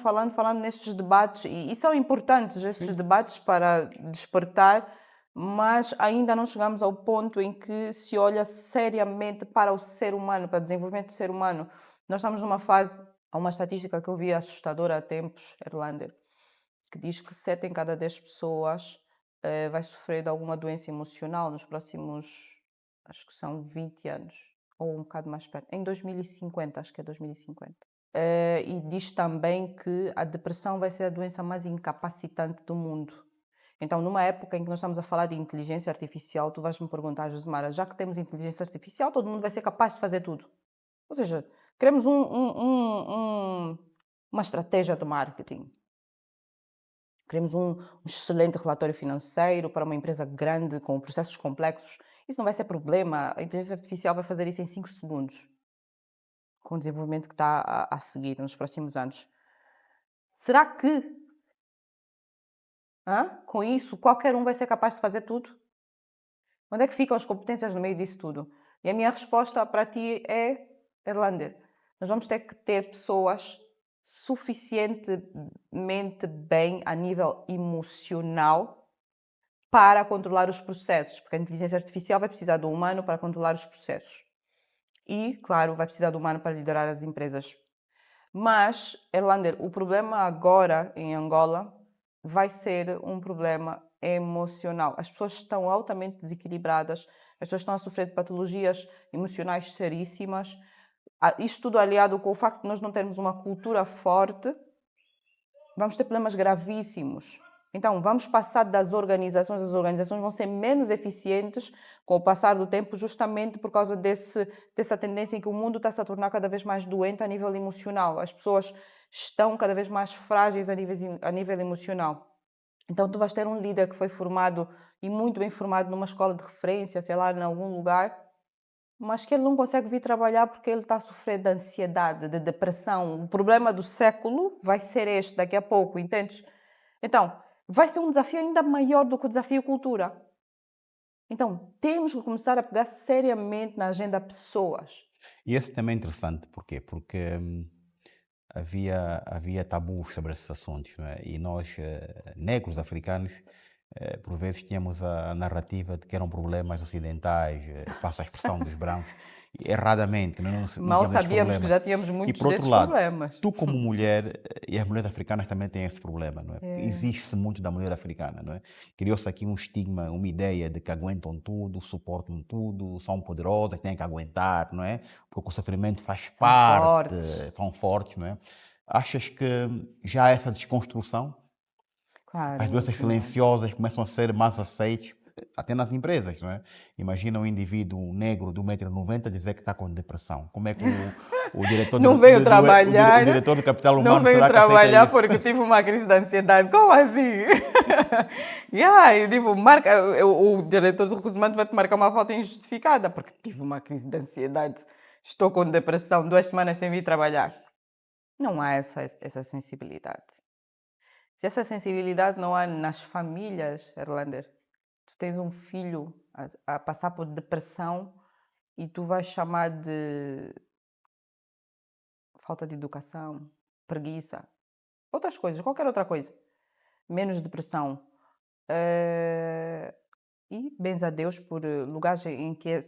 nestes debates, e são importantes estes Sim. debates para despertar, mas ainda não chegamos ao ponto em que se olha seriamente para o ser humano, para o desenvolvimento do ser humano. Nós estamos numa fase. Há uma estatística que eu vi assustadora há tempos, Erlander, que diz que 7 em cada 10 pessoas vai sofrer de alguma doença emocional nos próximos, acho que são 20 anos, ou um bocado mais perto, em 2050, acho que é 2050. E diz também que a depressão vai ser a doença mais incapacitante do mundo. Então, numa época em que nós estamos a falar de inteligência artificial, tu vais me perguntar, Josemara, já que temos inteligência artificial, todo mundo vai ser capaz de fazer tudo. Ou seja, queremos uma estratégia de marketing. Queremos um excelente relatório financeiro para uma empresa grande com processos complexos. Isso não vai ser problema. A inteligência artificial vai fazer isso em 5 segundos, com o desenvolvimento que está a seguir nos próximos anos. Será que, com isso, qualquer um vai ser capaz de fazer tudo? Onde é que ficam as competências no meio disso tudo? E a minha resposta para ti é, Erlander, nós vamos ter que ter pessoas suficientemente bem a nível emocional para controlar os processos, porque a inteligência artificial vai precisar do humano para controlar os processos. E, claro, vai precisar do humano para liderar as empresas. Mas, Erlander, o problema agora em Angola vai ser um problema emocional. As pessoas estão altamente desequilibradas, as pessoas estão a sofrer de patologias emocionais seríssimas. Isto tudo aliado com o facto de nós não termos uma cultura forte, vamos ter problemas gravíssimos. Então, vamos passar das organizações, as organizações vão ser menos eficientes com o passar do tempo, justamente por causa dessa tendência em que o mundo está se a tornar cada vez mais doente a nível emocional. As pessoas estão cada vez mais frágeis a nível emocional. Então, tu vais ter um líder que foi formado e muito bem formado numa escola de referência, sei lá, em algum lugar, mas que ele não consegue vir trabalhar porque ele está a sofrer de ansiedade, de depressão. O problema do século vai ser este daqui a pouco, entendes? Então, vai ser um desafio ainda maior do que o desafio cultura. Então, temos que começar a pegar seriamente na agenda pessoas. E esse tema é interessante, porquê? Porque havia tabus sobre esses assuntos, não é? E nós, negros africanos, por vezes tínhamos a narrativa de que eram problemas ocidentais, passo a expressão dos brancos, e erradamente, que nós não Mal tínhamos esses sabíamos que problemas. já tínhamos E muitos por outro desses lado, problemas. tu como mulher, e as mulheres africanas também têm esse problema, não é? Porque É. existe muito da mulher africana, não é? Criou-se aqui um estigma, uma ideia de que aguentam tudo, suportam tudo, são poderosas, têm que aguentar, não é? Porque o sofrimento faz São parte, fortes. são fortes, não é? Achas que já há essa desconstrução? As Claro doenças que não. silenciosas começam a ser mais aceites, até nas empresas, não é? Imagina um indivíduo negro de 1,90 m dizer que está com depressão. Como é que o diretor, Não veio o trabalhar, diretor do capital não humano veio será que aceita trabalhar isso? porque tive uma crise de ansiedade. Como assim? Yeah, eu digo, o diretor do recursos humanos vai te marcar uma falta injustificada porque tive uma crise de ansiedade. Estou com depressão, 2 semanas sem vir trabalhar. Não há essa sensibilidade. Se essa sensibilidade não há nas famílias, Erlander, tu tens um filho a passar por depressão e tu vais chamar de falta de educação, preguiça, outras coisas, qualquer outra coisa, menos depressão. E bens a Deus por lugares em que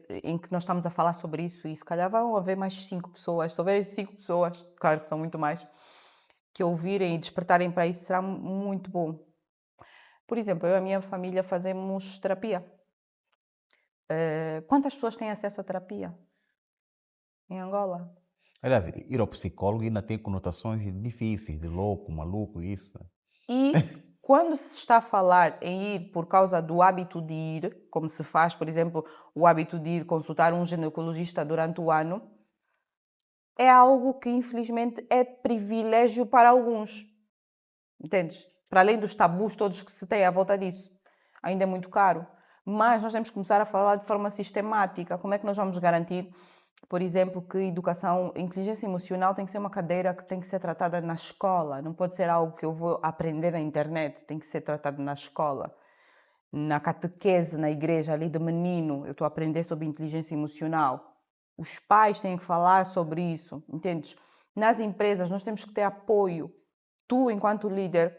nós estamos a falar sobre isso e se calhar vão haver mais 5 pessoas, se houver 5 pessoas, claro que são muito mais, que ouvirem e despertarem para isso será muito bom. Por exemplo, eu e a minha família fazemos terapia. Quantas pessoas têm acesso à terapia em Angola? Aliás, ir ao psicólogo ainda tem conotações difíceis, de louco, maluco, isso. E quando se está a falar em ir por causa do hábito de ir, como se faz, por exemplo, o hábito de ir consultar um ginecologista durante o ano, é algo que infelizmente é privilégio para alguns. Entendes? Para além dos tabus todos que se tem à volta disso. Ainda é muito caro. Mas nós temos que começar a falar de forma sistemática. Como é que nós vamos garantir, por exemplo, que educação, inteligência emocional tem que ser uma cadeira que tem que ser tratada na escola. Não pode ser algo que eu vou aprender na internet. Tem que ser tratado na escola. Na catequese, na igreja, ali de menino, eu estou a aprender sobre inteligência emocional. Os pais têm que falar sobre isso, entendes? Nas empresas, nós temos que ter apoio. Tu, enquanto líder,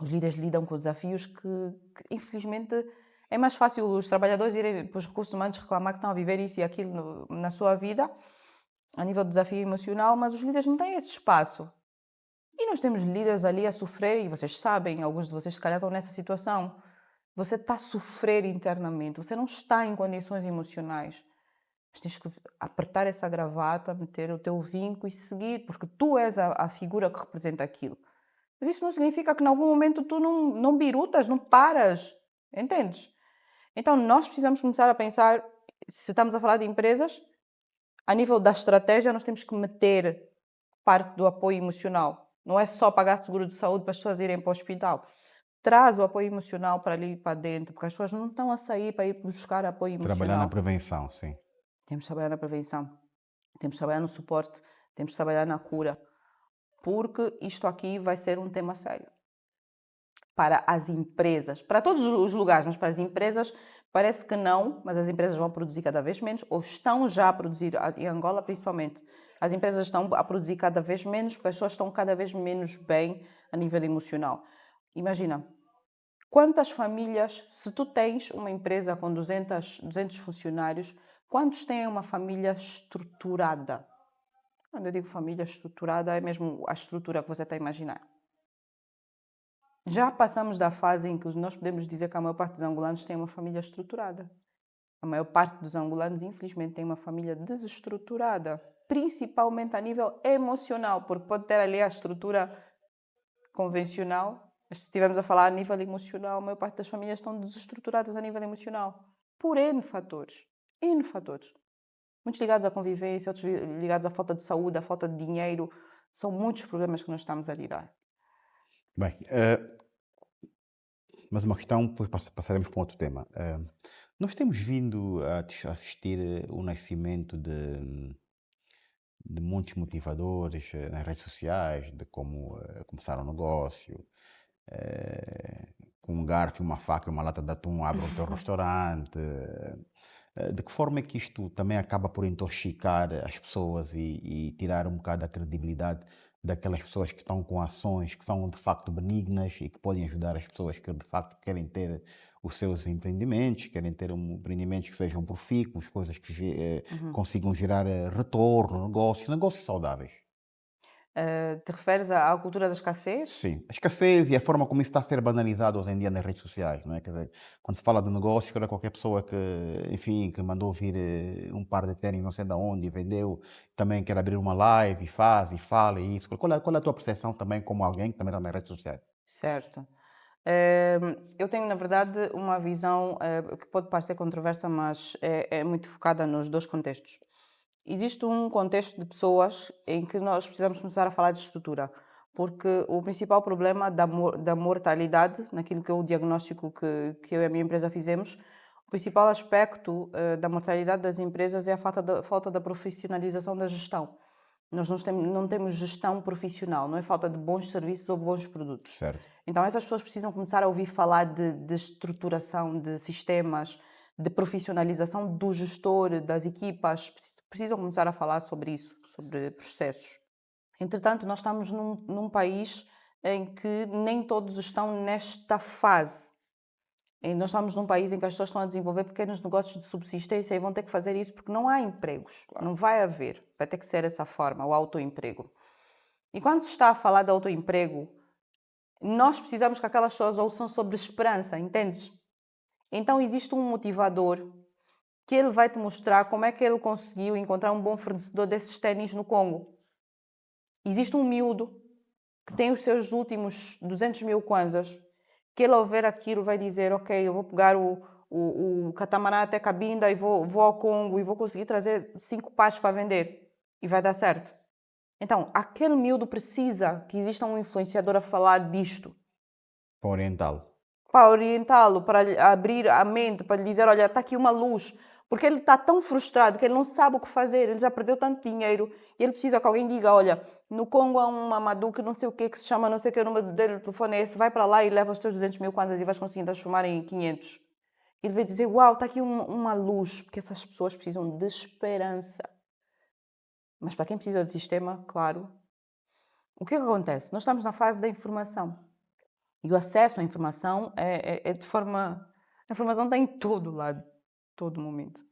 os líderes lidam com desafios que infelizmente, é mais fácil os trabalhadores irem para os recursos humanos reclamar que estão a viver isso e aquilo na sua vida, a nível de desafio emocional, mas os líderes não têm esse espaço. E nós temos líderes ali a sofrer, e vocês sabem, alguns de vocês se calhar estão nessa situação. Você está a sofrer internamente, você não está em condições emocionais. Mas tens que apertar essa gravata, meter o teu vinco e seguir, porque tu és a figura que representa aquilo. Mas isso não significa que em algum momento tu não birutas, não paras. Entendes? Então nós precisamos começar a pensar, se estamos a falar de empresas, a nível da estratégia nós temos que meter parte do apoio emocional. Não é só pagar seguro de saúde para as pessoas irem para o hospital. Traz o apoio emocional para ali para dentro, porque as pessoas não estão a sair para ir buscar apoio Trabalhar na emocional. prevenção, sim. Temos de trabalhar na prevenção, temos de trabalhar no suporte, temos de trabalhar na cura, porque isto aqui vai ser um tema sério. Para as empresas, para todos os lugares, mas para as empresas parece que não, mas as empresas vão produzir cada vez menos, ou estão já a produzir, em Angola principalmente, as empresas estão a produzir cada vez menos, porque as pessoas estão cada vez menos bem a nível emocional. Imagina, quantas famílias, se tu tens uma empresa com 200 funcionários, quantos têm uma família estruturada? Quando eu digo família estruturada, é mesmo a estrutura que você está a imaginar. Já passamos da fase em que nós podemos dizer que a maior parte dos angolanos tem uma família estruturada. A maior parte dos angolanos, infelizmente, tem uma família desestruturada, principalmente a nível emocional, porque pode ter ali a estrutura convencional, mas se estivermos a falar a nível emocional, a maior parte das famílias estão desestruturadas a nível emocional, por N fatores. N fatores. Muitos ligados à convivência, outros ligados à falta de saúde, à falta de dinheiro. São muitos problemas que nós estamos a lidar. Bem, mas uma questão, depois passaremos para um outro tema. Nós temos vindo a assistir o nascimento de muitos motivadores nas redes sociais, de como começar um negócio, com um garfo, uma faca e uma lata de atum, abre o teu restaurante. De que forma é que isto também acaba por intoxicar as pessoas e tirar um bocado a credibilidade daquelas pessoas que estão com ações que são de facto benignas e que podem ajudar as pessoas que de facto querem ter os seus empreendimentos, querem ter empreendimentos que sejam profícuos, coisas que consigam gerar retorno, negócios saudáveis. Te referes à cultura da escassez? Sim, a escassez e a forma como isso está a ser banalizado hoje em dia nas redes sociais, não é? Quer dizer, quando se fala de negócio, cara, qualquer pessoa que, enfim, que mandou vir um par de tênis não sei de onde e vendeu, também quer abrir uma live e faz e fala e isso. Qual é a tua percepção também como alguém que também está nas redes sociais? Certo. Eu tenho, na verdade, uma visão que pode parecer controversa, mas é muito focada nos dois contextos. Existe um contexto de pessoas em que nós precisamos começar a falar de estrutura, porque o principal problema da mortalidade, naquilo que é o diagnóstico que eu e a minha empresa fizemos, o principal aspecto da mortalidade das empresas é a falta da profissionalização da gestão. Nós não temos gestão profissional, não é falta de bons serviços ou bons produtos. Certo. Então essas pessoas precisam começar a ouvir falar de estruturação de sistemas, de profissionalização do gestor, das equipas, precisam começar a falar sobre isso, sobre processos. Entretanto, nós estamos num país em que nem todos estão nesta fase. E nós estamos num país em que as pessoas estão a desenvolver pequenos negócios de subsistência e vão ter que fazer isso porque não há empregos. Não vai haver. Vai ter que ser essa forma, o autoemprego. E quando se está a falar de autoemprego, nós precisamos que aquelas pessoas ouçam sobre esperança, entendes? Então existe um motivador que ele vai te mostrar como é que ele conseguiu encontrar um bom fornecedor desses ténis no Congo. Existe um miúdo que tem os seus últimos 200 mil kwanzas, que ele ao ver aquilo vai dizer, ok, eu vou pegar o catamarã até Cabinda e vou ao Congo e vou conseguir trazer 5 pares para vender. E vai dar certo. Então, aquele miúdo precisa que exista um influenciador a falar disto. Para orientá-lo. Para orientá-lo, para lhe abrir a mente, para lhe dizer, olha, está aqui uma luz. Porque ele está tão frustrado que ele não sabe o que fazer, ele já perdeu tanto dinheiro e ele precisa que alguém diga, olha, no Congo há um Mamadou que não sei o que se chama, não sei o que, o número dele, o telefone é esse, vai para lá e leva os teus 200 mil kwanzas e vais conseguir transformar em 500. Ele vai dizer, uau, está aqui uma luz, porque essas pessoas precisam de esperança. Mas para quem precisa de sistema, claro. O que é que acontece? Nós estamos na fase da informação. E o acesso à informação é de forma... A informação está em todo lado, todo momento.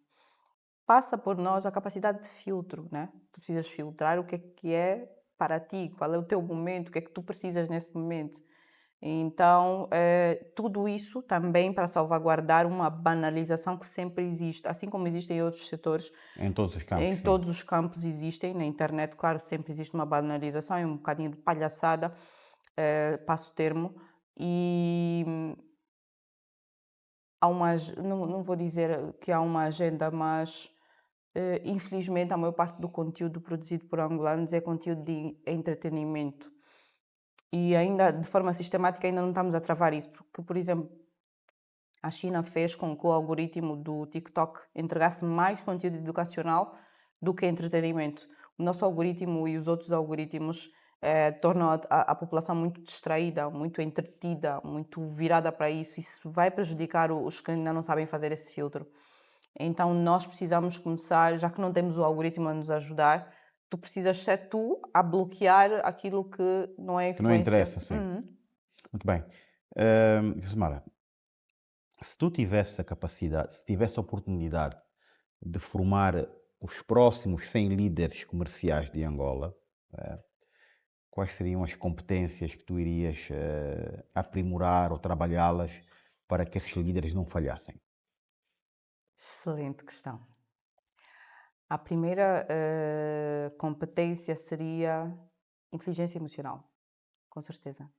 Passa por nós a capacidade de filtro, né? Tu precisas filtrar o que é para ti, qual é o teu momento, o que é que tu precisas nesse momento. Então, tudo isso também para salvaguardar uma banalização que sempre existe, assim como existe em outros setores. Em todos os campos, Em sim. todos os campos existem, na internet, claro, sempre existe uma banalização e um bocadinho de palhaçada, passo o termo, e há não vou dizer que há uma agenda, mas infelizmente a maior parte do conteúdo produzido por angolanos é conteúdo de entretenimento. E ainda, de forma sistemática, ainda não estamos a travar isso, porque, por exemplo, a China fez com que o algoritmo do TikTok entregasse mais conteúdo educacional do que entretenimento. O nosso algoritmo e os outros algoritmos tornam a população muito distraída, muito entretida, muito virada para isso. Isso vai prejudicar os que ainda não sabem fazer esse filtro. Então nós precisamos começar, já que não temos o algoritmo a nos ajudar, tu precisas ser tu a bloquear aquilo que não é Que não influência. interessa, sim. Muito bem. Josemara, se tu tivesse a capacidade, se tivesse a oportunidade de formar os próximos 100 líderes comerciais de Angola, quais seriam as competências que tu irias aprimorar ou trabalhá-las para que esses líderes não falhassem? Excelente questão. A primeira competência seria inteligência emocional, com certeza.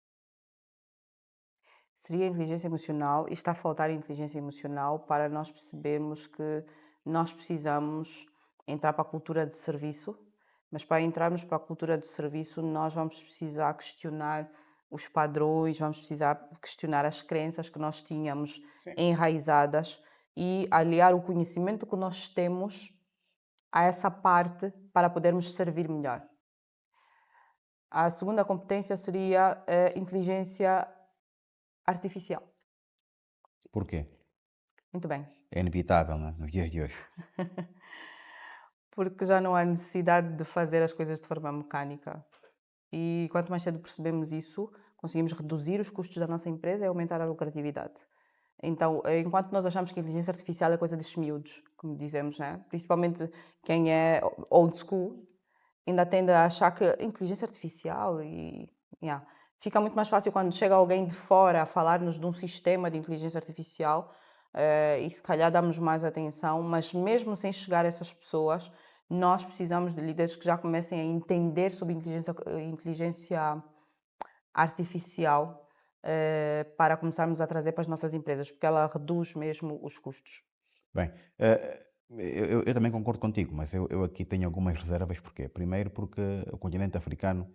Seria inteligência emocional e está a faltar inteligência emocional para nós percebermos que nós precisamos entrar para a cultura de serviço, mas para entrarmos para a cultura de serviço nós vamos precisar questionar os padrões, vamos precisar questionar as crenças que nós tínhamos enraizadas e aliar o conhecimento que nós temos a essa parte para podermos servir melhor. A segunda competência seria a inteligência artificial. Porquê? Muito bem. É inevitável, não é? Nos dias de hoje. Porque já não há necessidade de fazer as coisas de forma mecânica. E quanto mais cedo percebemos isso, conseguimos reduzir os custos da nossa empresa e aumentar a lucratividade. Então, enquanto nós achamos que a inteligência artificial é coisa desses miúdos, como dizemos, né? Principalmente quem é old school, ainda tende a achar que inteligência artificial yeah. Fica muito mais fácil quando chega alguém de fora a falar-nos de um sistema de inteligência artificial e se calhar damos mais atenção, mas mesmo sem chegar a essas pessoas, nós precisamos de líderes que já comecem a entender sobre inteligência artificial para começarmos a trazer para as nossas empresas, porque ela reduz mesmo os custos. Bem, eu também concordo contigo, mas eu aqui tenho algumas reservas. Porquê? Primeiro porque o continente africano,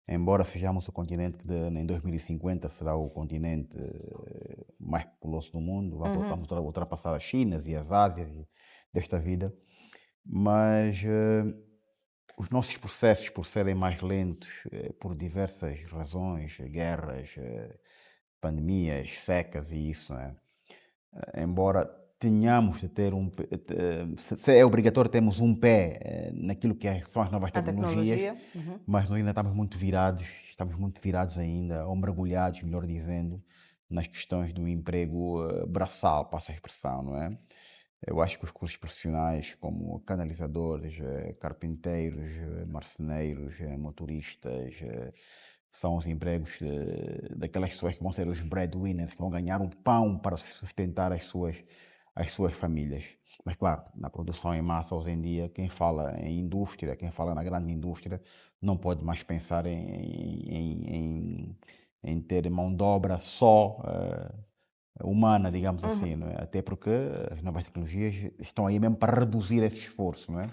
embora sejamos o continente que em 2050 será o continente mais populoso do mundo, vamos ultrapassar as Chinas e as Ásias desta vida, mas os nossos processos, por serem mais lentos, por diversas razões, guerras, pandemias, secas e isso, né? Embora tenhamos de ter se é obrigatório termos um pé naquilo que são as novas A tecnologias, tecnologia. mas nós ainda estamos muito virados ainda, ou mergulhados, melhor dizendo, nas questões do emprego braçal, passa a expressão, não é? Eu acho que os cursos profissionais, como canalizadores, carpinteiros, marceneiros, motoristas, são os empregos daquelas pessoas que vão ser os breadwinners, que vão ganhar o pão para sustentar as suas famílias. Mas, claro, na produção em massa, hoje em dia, quem fala em indústria, quem fala na grande indústria, não pode mais pensar em ter mão de obra só. Humana, digamos Uhum. assim, não é? Até porque as novas tecnologias estão aí mesmo para reduzir esse esforço, não é?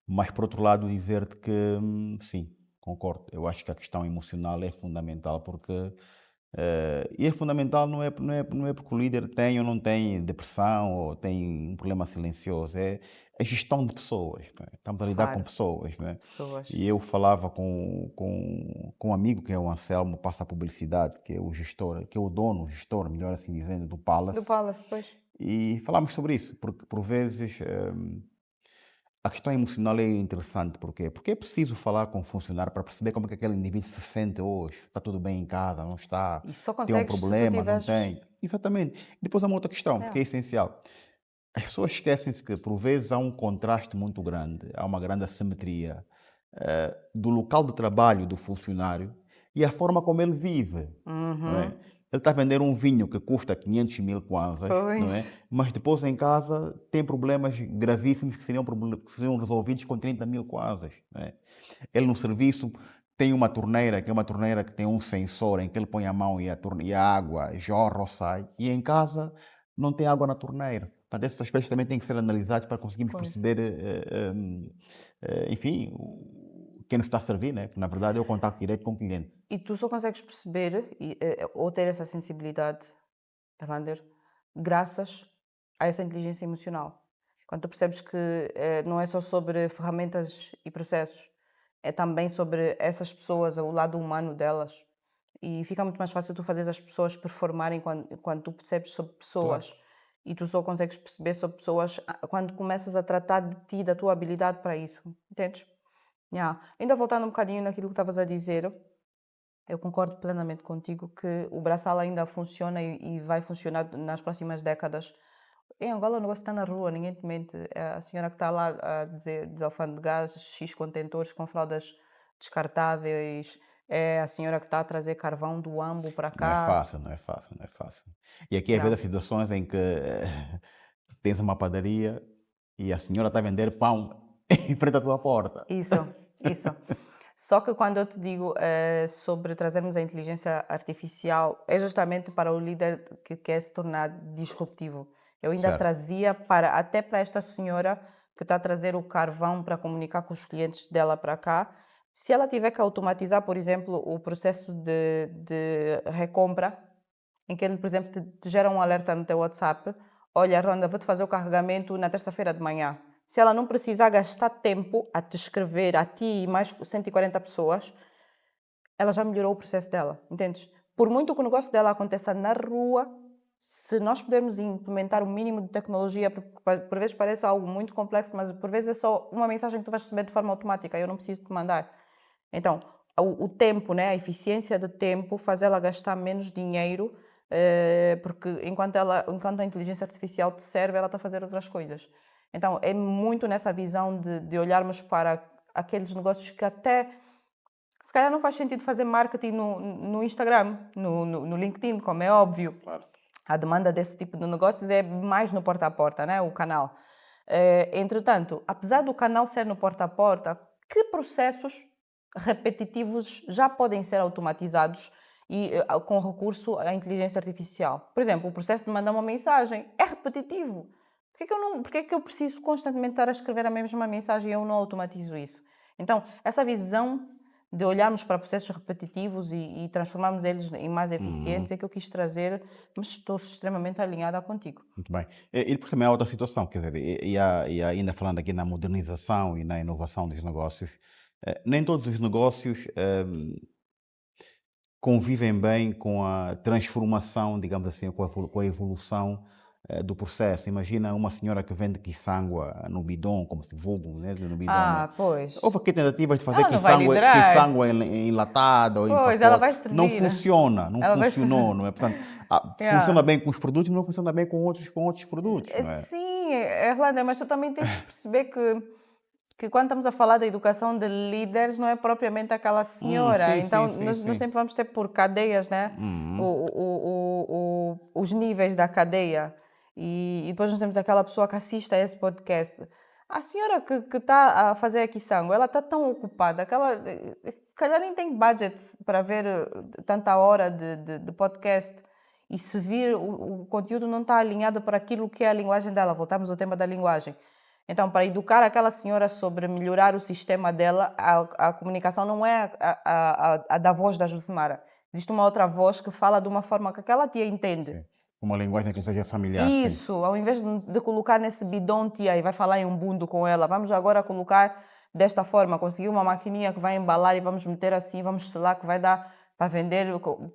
Mas, por outro lado, dizer-te que sim, concordo. Eu acho que a questão emocional é fundamental porque. E é fundamental não é porque o líder tem ou não tem depressão ou tem um problema silencioso, é a gestão de pessoas. Não é? Estamos a lidar com Claro, pessoas. Não é? pessoas. E eu falava com um amigo que é o Anselmo, passa a publicidade, que é o gestor, que é o dono, o gestor, melhor assim dizendo, do Do Palace, Palace, pois. e falámos sobre isso, porque por vezes a questão emocional é interessante. Porquê? Porque é preciso falar com o funcionário para perceber como é que aquele indivíduo se sente hoje. Está tudo bem em casa, não está? E só Tem um consegues se tu problema, não tiveres. tem? Exatamente. Depois há uma outra questão, É. porque é essencial. As pessoas esquecem-se que, por vezes, há um contraste muito grande, há uma grande assimetria do local de trabalho do funcionário e a forma como ele vive, não é? Uhum. Ele está a vender um vinho que custa 500 mil kwanzas, não é? Pois. Mas depois em casa tem problemas gravíssimos que seriam resolvidos com 30 mil kwanzas, não é? Ele no serviço tem uma torneira, que é uma torneira que tem um sensor em que ele põe a mão e a água jorra ou sai, e em casa não tem água na torneira. Portanto, esses aspectos também têm que ser analisados para conseguirmos Pois. perceber, enfim, quem nos está a servir, né? Que na verdade é o contato direto com o cliente. E tu só consegues perceber ou ter essa sensibilidade, Evander, graças a essa inteligência emocional. Quando tu percebes que não é só sobre ferramentas e processos, é também sobre essas pessoas, o lado humano delas. E fica muito mais fácil tu fazeres as pessoas performarem quando tu percebes sobre Claro. pessoas. E tu só consegues perceber sobre pessoas quando começas a tratar de ti, da tua habilidade para isso. Entendes? Yeah. Ainda voltando um bocadinho naquilo que estavas a dizer, eu concordo plenamente contigo que o braçal ainda funciona e vai funcionar nas próximas décadas. Em Angola o negócio está na rua, ninguém te mente. A senhora que está lá a dizer desalfandegar X contentores com fraldas descartáveis, é a senhora que está a trazer carvão do Ambo para Não é cá. fácil, não é fácil, não é fácil. E aqui às vezes Yeah. há situações em que tens uma padaria e a senhora está a vender pão em frente à tua porta. Isso, isso. Só que quando eu te digo sobre trazermos a inteligência artificial, é justamente para o líder que quer se tornar disruptivo. Eu ainda Certo. trazia para até para esta senhora que está a trazer o carvão para comunicar com os clientes dela para cá. Se ela tiver que automatizar, por exemplo, o processo de recompra, em que ele, por exemplo, te gera um alerta no teu WhatsApp: olha, Ronda, vou-te fazer o carregamento na terça-feira de manhã. Se ela não precisar gastar tempo a te escrever, a ti e mais 140 pessoas, ela já melhorou o processo dela, entendes? Por muito que o negócio dela aconteça na rua, se nós pudermos implementar o mínimo de tecnologia, porque por vezes parece algo muito complexo, mas por vezes é só uma mensagem que tu vais receber de forma automática, eu não preciso te mandar. Então, o tempo, né, a eficiência de tempo faz ela gastar menos dinheiro, porque enquanto a inteligência artificial te serve, ela está a fazer outras coisas. Então, é muito nessa visão de olharmos para aqueles negócios que até, se calhar não faz sentido fazer marketing no Instagram, no LinkedIn, como é óbvio. Claro. A demanda desse tipo de negócios é mais no porta a porta, né? O canal. Entretanto, apesar do canal ser no porta a porta, que processos repetitivos já podem ser automatizados e com recurso à inteligência artificial? Por exemplo, o processo de mandar uma mensagem é repetitivo. Por que é que eu preciso constantemente estar a escrever a mesma mensagem e eu não automatizo isso? Então, essa visão de olharmos para processos repetitivos e transformarmos eles em mais Uhum. eficientes é que eu quis trazer, mas estou extremamente alinhada contigo. Muito bem. E depois também há outra situação, quer dizer, e ainda falando aqui na modernização e na inovação dos negócios, nem todos os negócios convivem bem com a transformação, digamos assim, com a evolução do processo. Imagina uma senhora que vende quiçangua no bidon, como se vulgo, né? No bidon, né? Pois. Houve aqui tentativas de fazer Ela não vai liderar. quiçangua enlatada ou em Pois, ela pacote. vai Não servir. funciona, não Ela vai funcionou, servir. não é? Portanto, funciona Yeah. bem com os produtos, mas não funciona bem com outros produtos, não é? Sim, Irlanda, mas tu também tens que perceber que quando estamos a falar da educação de líderes, não é propriamente aquela senhora. Sim, Então, sim, sim, nós sim. sempre vamos ter por cadeias, né? Uhum. Os níveis da cadeia. E depois nós temos aquela pessoa que assiste a esse podcast. A senhora que está a fazer aqui sangue, ela está tão ocupada que ela, se calhar, nem tem budget para ver tanta hora de podcast. E se vir o conteúdo não está alinhado para aquilo que é a linguagem dela, voltamos ao tema da linguagem. Então, para educar aquela senhora sobre melhorar o sistema dela, a comunicação não é a da voz da Josemara. Existe uma outra voz que fala de uma forma que aquela tia entende. Sim. Uma linguagem que seja familiar, sim. Isso, ao invés de colocar nesse bidão, tia, e vai falar em um bundo com ela, vamos agora colocar desta forma, conseguir uma maquininha que vai embalar e vamos meter assim, vamos selar, que vai dar para vender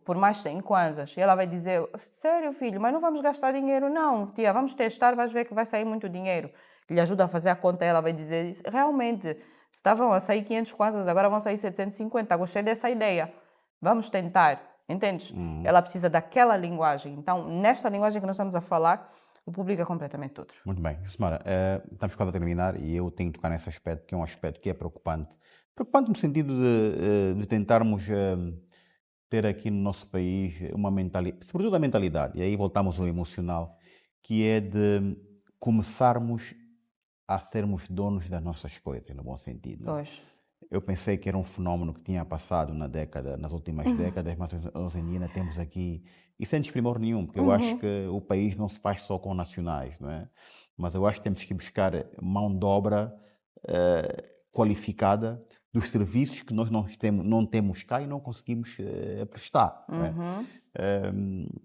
por mais 100 kwanzas. E ela vai dizer, sério filho, mas não vamos gastar dinheiro não, tia, vamos testar, vais ver que vai sair muito dinheiro. Lhe ajuda a fazer a conta, ela vai dizer, realmente, estavam a sair 500 kwanzas, agora vão sair 750, gostei dessa ideia, vamos tentar. Entendes? Ela precisa daquela linguagem. Então, nesta linguagem que nós estamos a falar, o público é completamente outro. Muito bem. Samara, estamos quase a terminar e eu tenho que tocar nesse aspecto, que é um aspecto que é preocupante. Preocupante no sentido de tentarmos ter aqui no nosso país uma mentalidade, sobretudo a mentalidade, e aí voltamos ao emocional, que é de começarmos a sermos donos das nossas coisas, no bom sentido. Não é? Pois. Eu pensei que era um fenómeno que tinha passado nas últimas décadas, mas hoje em dia ainda temos aqui, e sem desprimor nenhum, porque eu acho que o país não se faz só com nacionais, não é? Mas eu acho que temos que buscar mão de obra qualificada dos serviços que nós não temos cá e não conseguimos prestar. Não é?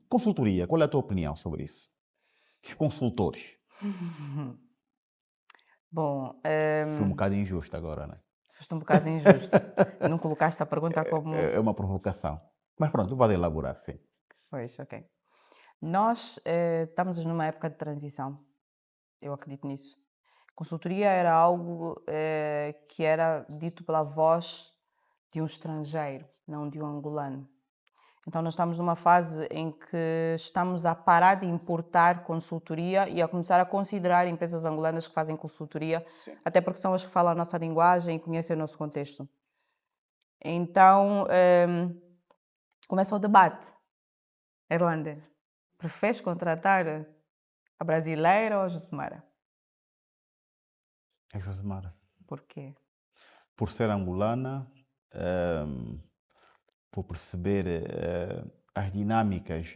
Consultoria, qual é a tua opinião sobre isso? Os consultores. Bom, Fui um bocado injusto agora, né? foste um bocado injusto. Não colocaste a pergunta como... É uma provocação. Mas pronto, pode elaborar, sim. Pois, ok. Nós estamos numa época de transição. Eu acredito nisso. Consultoria era algo que era dito pela voz de um estrangeiro, não de um angolano. Então, nós estamos numa fase em que estamos a parar de importar consultoria e a começar a considerar empresas angolanas que fazem consultoria, Sim. até porque são as que falam a nossa linguagem e conhecem o nosso contexto. Então, começa o debate. Erlander, preferes contratar a brasileira ou a Josemara? É Josemara. Por quê? Por ser angolana, por perceber as dinâmicas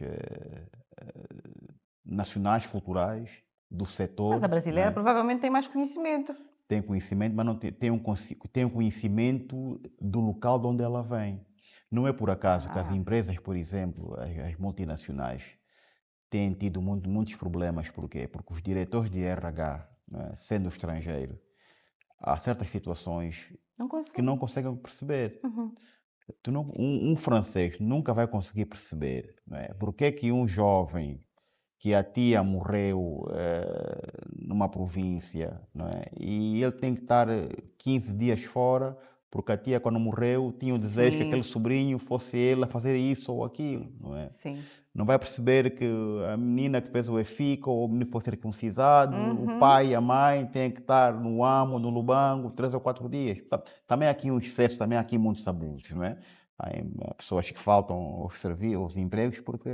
nacionais, culturais do setor. Mas a brasileira Né? provavelmente tem mais conhecimento. Tem conhecimento, mas não tem um conhecimento do local de onde ela vem. Não é por acaso que as empresas, por exemplo, as multinacionais, têm tido muitos problemas. Por quê? Porque os diretores de RH, né, sendo estrangeiro, há certas situações Não que consigo. não conseguem perceber. Uhum. Um francês nunca vai conseguir perceber, não é? Porque é que um jovem que a tia morreu numa província, não é? E ele tem que estar 15 dias fora, porque a tia, quando morreu, tinha o desejo que aquele Sim, sobrinho fosse ele a fazer isso ou aquilo, não é? sim. Não vai perceber que a menina que fez o EFICA ou o menino que foi circuncisado, o Uhum. pai e a mãe têm que estar no amo, no lubango, 3 ou 4 dias. Também há aqui um excesso, também há aqui muitos abusos, não é? Há pessoas que faltam aos empregos porque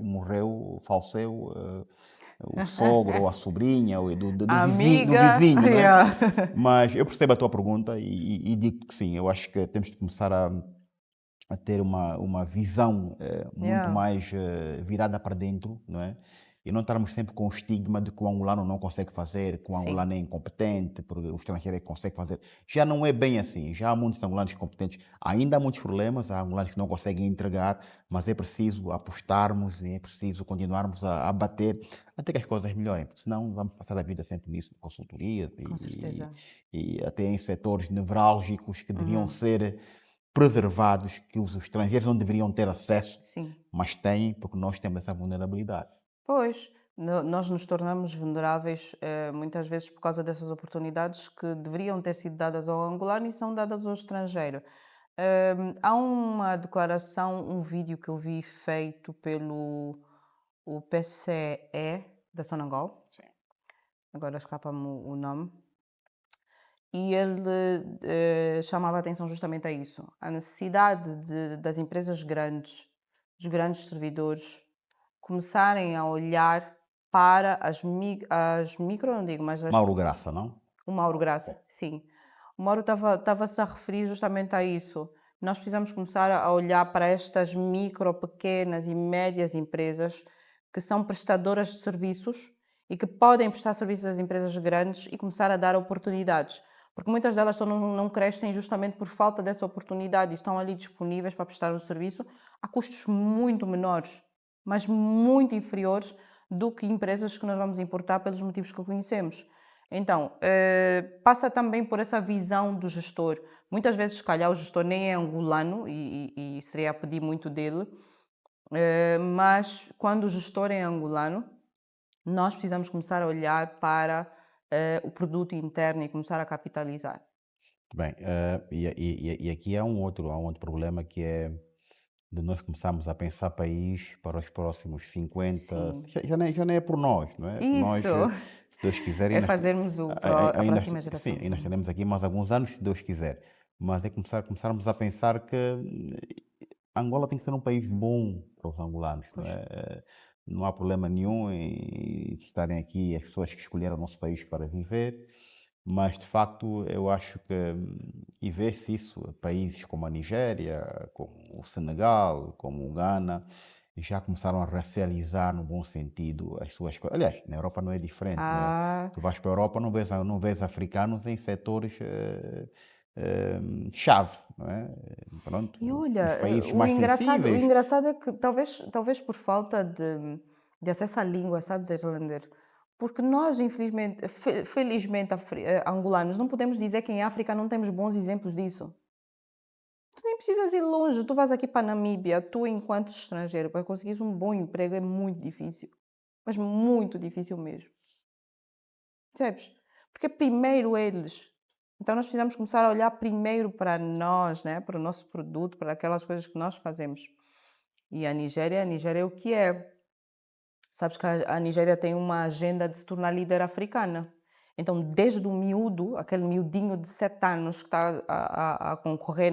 morreu, faleceu o sogro ou a sobrinha ou do Amiga. vizinho, não é? Yeah. Mas eu percebo a tua pergunta e digo que sim, eu acho que temos que começar a ter uma visão muito Yeah. mais virada para dentro, não é? E não estarmos sempre com o estigma de que o angolano não consegue fazer, que o Sim. angolano é incompetente, porque o estrangeiro é que consegue fazer. Já não é bem assim. Já há muitos angolanos competentes. Ainda há muitos problemas, há angolanos que não conseguem entregar, mas é preciso apostarmos e é preciso continuarmos a bater até que as coisas melhorem, porque senão vamos passar a vida sempre nisso, consultorias Com certeza. e até em setores nevrálgicos que deviam ser preservados, que os estrangeiros não deveriam ter acesso, Sim. mas têm, porque nós temos essa vulnerabilidade. Pois, Nós nos tornamos vulneráveis, muitas vezes por causa dessas oportunidades que deveriam ter sido dadas ao angolano e são dadas ao estrangeiro. Há uma declaração, um vídeo que eu vi feito pelo o PCE da Sonangol, Sim. agora escapa-me o nome, e ele chamava a atenção justamente a isso, a necessidade das empresas grandes, dos grandes servidores, começarem a olhar para as micro, não digo, mas as Mauro Graça, não? o Mauro Graça, sim. O Mauro estava-se a referir justamente a isso. Nós precisamos começar a olhar para estas micro, pequenas e médias empresas que são prestadoras de serviços e que podem prestar serviços às empresas grandes e começar a dar oportunidades. Porque muitas delas só não crescem justamente por falta dessa oportunidade e estão ali disponíveis para prestar um serviço a custos muito menores, mas muito inferiores do que empresas que nós vamos importar pelos motivos que conhecemos. Então, passa também por essa visão do gestor. Muitas vezes, se calhar, o gestor nem é angolano e seria a pedir muito dele, mas quando o gestor é angolano, nós precisamos começar a olhar para o produto interno e começar a capitalizar. Bem, e aqui há um outro problema que é de nós começarmos a pensar país para os próximos 50, Sim. já nem é por nós, não é? Nós, Isso se Deus quiser, é fazermos a ainda, próxima sim, geração. ainda estaremos aqui mais alguns anos, se Deus quiser. Mas é começarmos a pensar que Angola tem que ser um país bom para os angolanos, não Pois. é? Não há problema nenhum em estarem aqui as pessoas que escolheram o nosso país para viver, mas de facto eu acho que, e vê-se isso, países como a Nigéria, como o Senegal, como o Ghana, já começaram a racializar no bom sentido as suas coisas. Aliás, na Europa não é diferente, não é? Ah, Tu vais para a Europa, não vês africanos em setores chave, não é? Pronto, e os olha, países mais o sensíveis. engraçado é que talvez por falta de acesso à língua, sabes, irlander, porque nós, infelizmente, felizmente, angolanos, não podemos dizer que em África não temos bons exemplos disso. Tu nem precisas ir longe, tu vais aqui para a Namíbia, tu, enquanto estrangeiro, para conseguires um bom emprego é muito difícil, mas muito difícil mesmo, percebes? Porque é primeiro eles. Então nós precisamos começar a olhar primeiro para nós, né? Para o nosso produto, para aquelas coisas que nós fazemos. E a Nigéria é o que é. Sabes que a Nigéria tem uma agenda de se tornar líder africana. Então, desde o miúdo, aquele miudinho de 7 anos que está a concorrer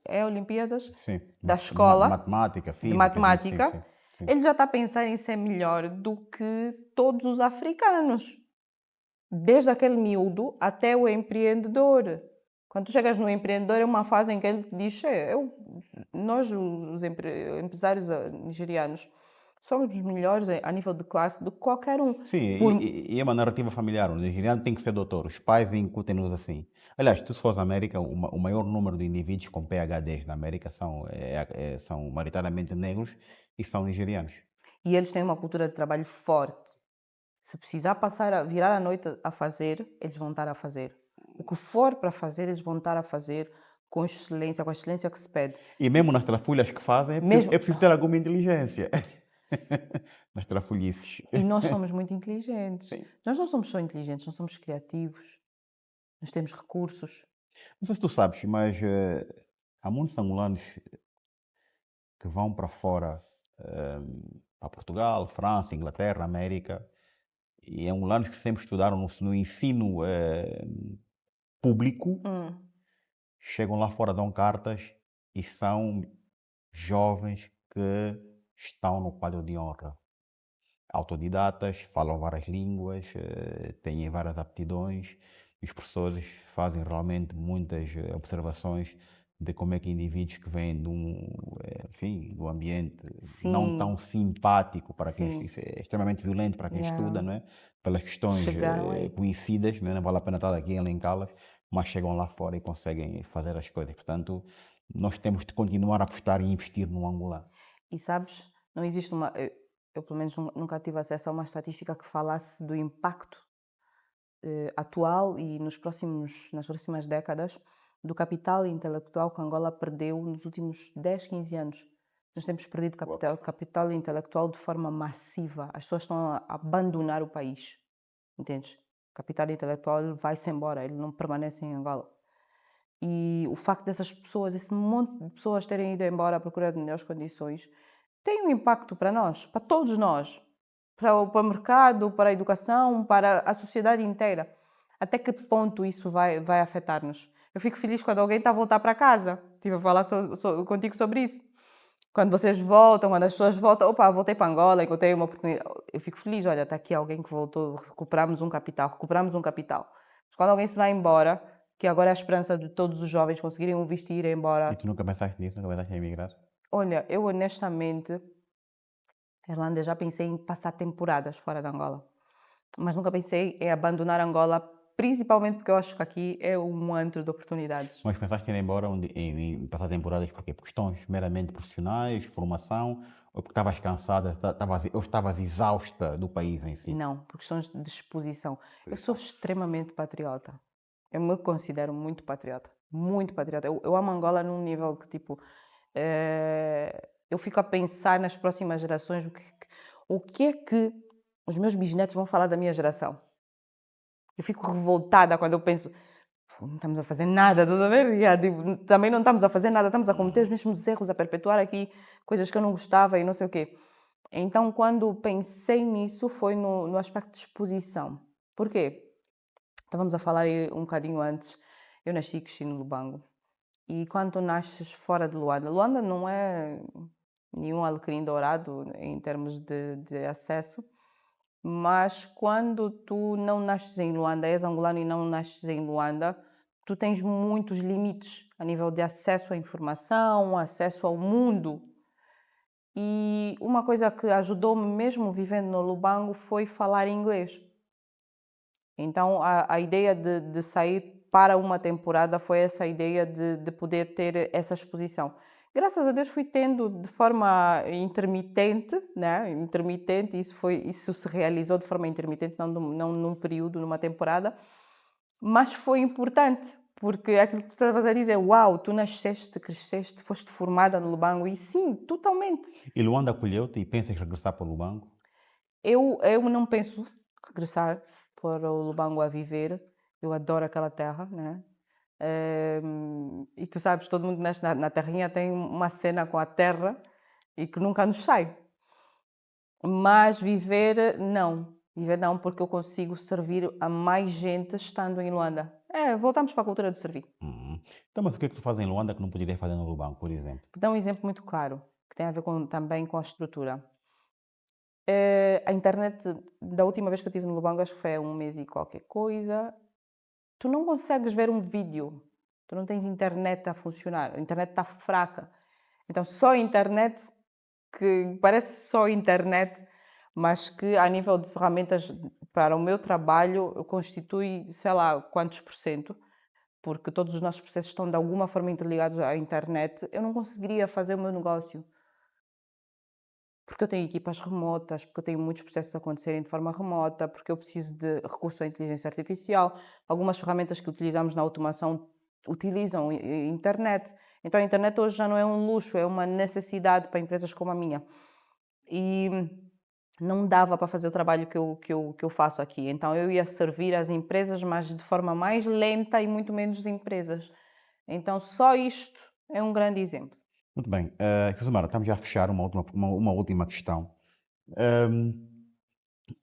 é Olimpíadas Sim, da escola matemática, de físicas, isso, sim, matemática, sim, sim. ele já está a pensar em ser melhor do que todos os africanos. Desde aquele miúdo até o empreendedor. Quando tu chegas no empreendedor, é uma fase em que ele te diz: nós, os empresários nigerianos, somos os melhores a nível de classe do que qualquer um. Sim, Por... e é uma narrativa familiar. O nigeriano tem que ser doutor. Os pais incutem-nos assim. Aliás, tu se fores à América, o maior número de indivíduos com PhDs na América são maioritariamente negros e são nigerianos. E eles têm uma cultura de trabalho forte. Se precisar virar a noite a fazer, eles vão estar a fazer. O que for para fazer, eles vão estar a fazer com a excelência que se pede. E mesmo nas trafulhas que fazem, Mesmo, é preciso ter alguma inteligência. Nas trafolhices. e nós somos muito inteligentes. Sim. Nós não somos só inteligentes, nós somos criativos, nós temos recursos. Não sei se tu sabes, mas há muitos angolanos que vão para fora, para Portugal, França, Inglaterra, América, e angolanos que sempre estudaram no ensino público, Hum, chegam lá fora, dão cartas e são jovens que estão no quadro de honra. Autodidatas, falam várias línguas, têm várias aptidões. E os professores fazem realmente muitas observações de como é que indivíduos que vêm enfim, de um ambiente não tão sim, simpático para quem sim. isso é extremamente violento para quem estuda, Yeah. não é? Pelas questões Chegaram aí. conhecidas, não é? Não vale a pena estar aqui a elencá-las, mas chegam lá fora e conseguem fazer as coisas. Portanto, nós temos de continuar a apostar e investir no Angola. E sabes, não existe uma. Eu pelo menos nunca tive acesso a uma estatística que falasse do impacto atual e nas próximas décadas do capital intelectual que Angola perdeu nos últimos 10, 15 anos. Nós temos perdido Boa. capital intelectual de forma massiva. As pessoas estão a abandonar o país, entendes? O capital intelectual ele vai-se embora, ele não permanece em Angola. E o facto dessas pessoas, esse monte de pessoas terem ido embora à procura de melhores condições, tem um impacto para nós, para todos nós, para o mercado, para a educação, para a sociedade inteira. Até que ponto isso vai afetar-nos? Eu fico feliz quando alguém está a voltar para casa. Estive a falar contigo sobre isso. Quando vocês voltam, quando as pessoas voltam, opa, voltei para Angola, encontrei uma oportunidade. Eu fico feliz, olha, está aqui alguém que voltou, recuperamos um capital. Mas quando alguém se vai embora, que agora é a esperança de todos os jovens conseguirem um visto e ir embora. E tu nunca pensaste nisso? Nunca pensaste em emigrar? Olha, eu honestamente, Irlanda, já pensei em passar temporadas fora de Angola. Mas nunca pensei em abandonar Angola, principalmente porque eu acho que aqui é um antro de oportunidades. Mas pensaste em ir embora em passar temporadas porquê? Por questões meramente profissionais, formação, ou porque estavas cansada, ou estavas exausta do país em si? Não, por questões de exposição. Eu sou extremamente patriota. Eu me considero muito patriota. Muito patriota. Eu amo Angola num nível que, tipo, eu fico a pensar nas próximas gerações o que é que os meus bisnetos vão falar da minha geração. Eu fico revoltada quando eu penso, não estamos a fazer nada, estás a ver? Também não estamos a fazer nada, estamos a cometer os mesmos erros, a perpetuar aqui coisas que eu não gostava e não sei o quê. Então, quando pensei nisso, foi no aspecto de exposição. Por quê? Estávamos a falar aí um bocadinho antes. Eu nasci e cresci no Lubango. E quando tu nasces fora de Luanda, Luanda não é nenhum alecrim dourado em termos de acesso, mas quando tu não nasces em Luanda, és angolano e não nasces em Luanda, tu tens muitos limites a nível de acesso à informação, acesso ao mundo. E uma coisa que ajudou-me mesmo vivendo no Lubango foi falar inglês. Então a ideia de sair para uma temporada foi essa ideia de poder ter essa exposição. Graças a Deus fui tendo de forma intermitente, né? Intermitente, isso se realizou de forma intermitente, não num período, numa temporada, mas foi importante, porque é aquilo que tu estavas a dizer, uau, tu nasceste, cresceste, foste formada no Lubango, e sim, totalmente. E Luanda acolheu-te e pensas regressar para o Lubango? Eu não penso regressar para o Lubango a viver, eu adoro aquela terra, né? E tu sabes, todo mundo nasce na terrinha, tem uma cena com a terra e que nunca nos sai. Mas viver não, porque eu consigo servir a mais gente estando em Luanda. Voltamos para a cultura de servir. Então, mas o que é que tu fazes em Luanda que não poderias fazer no Lubango, por exemplo? Vou dar um exemplo muito claro, que tem a ver também com a estrutura. A internet, da última vez que eu estive no Lubango, acho que foi há um mês e qualquer coisa, tu não consegues ver um vídeo, tu não tens internet a funcionar, a internet está fraca. Então, só a internet, que parece só internet, mas que a nível de ferramentas para o meu trabalho constitui, sei lá, quantos por cento, porque todos os nossos processos estão de alguma forma interligados à internet, eu não conseguiria fazer o meu negócio. Porque eu tenho equipas remotas, porque eu tenho muitos processos a acontecerem de forma remota, porque eu preciso de recurso à inteligência artificial. Algumas ferramentas que utilizamos na automação utilizam a internet. Então a internet hoje já não é um luxo, é uma necessidade para empresas como a minha. E não dava para fazer o trabalho que eu faço aqui. Então eu ia servir as empresas, mas de forma mais lenta e muito menos empresas. Então só isto é um grande exemplo. Muito bem. Susumara, estamos já a fechar uma última questão. Ahm,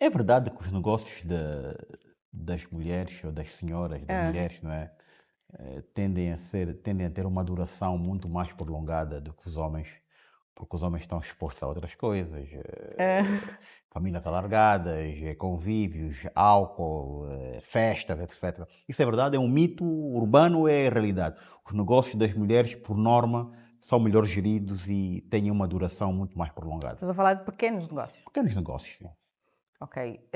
É verdade que os negócios das mulheres ou das senhoras, das É, mulheres, não é? Tendem a ter uma duração muito mais prolongada do que os homens, porque os homens estão expostos a outras coisas, é. famílias alargadas, convívios, álcool, festas, etc. Isso é verdade? É um mito urbano ou é realidade? Os negócios das mulheres, por norma, são melhor geridos e têm uma duração muito mais prolongada. Estás a falar de pequenos negócios. Pequenos negócios, sim. Ok.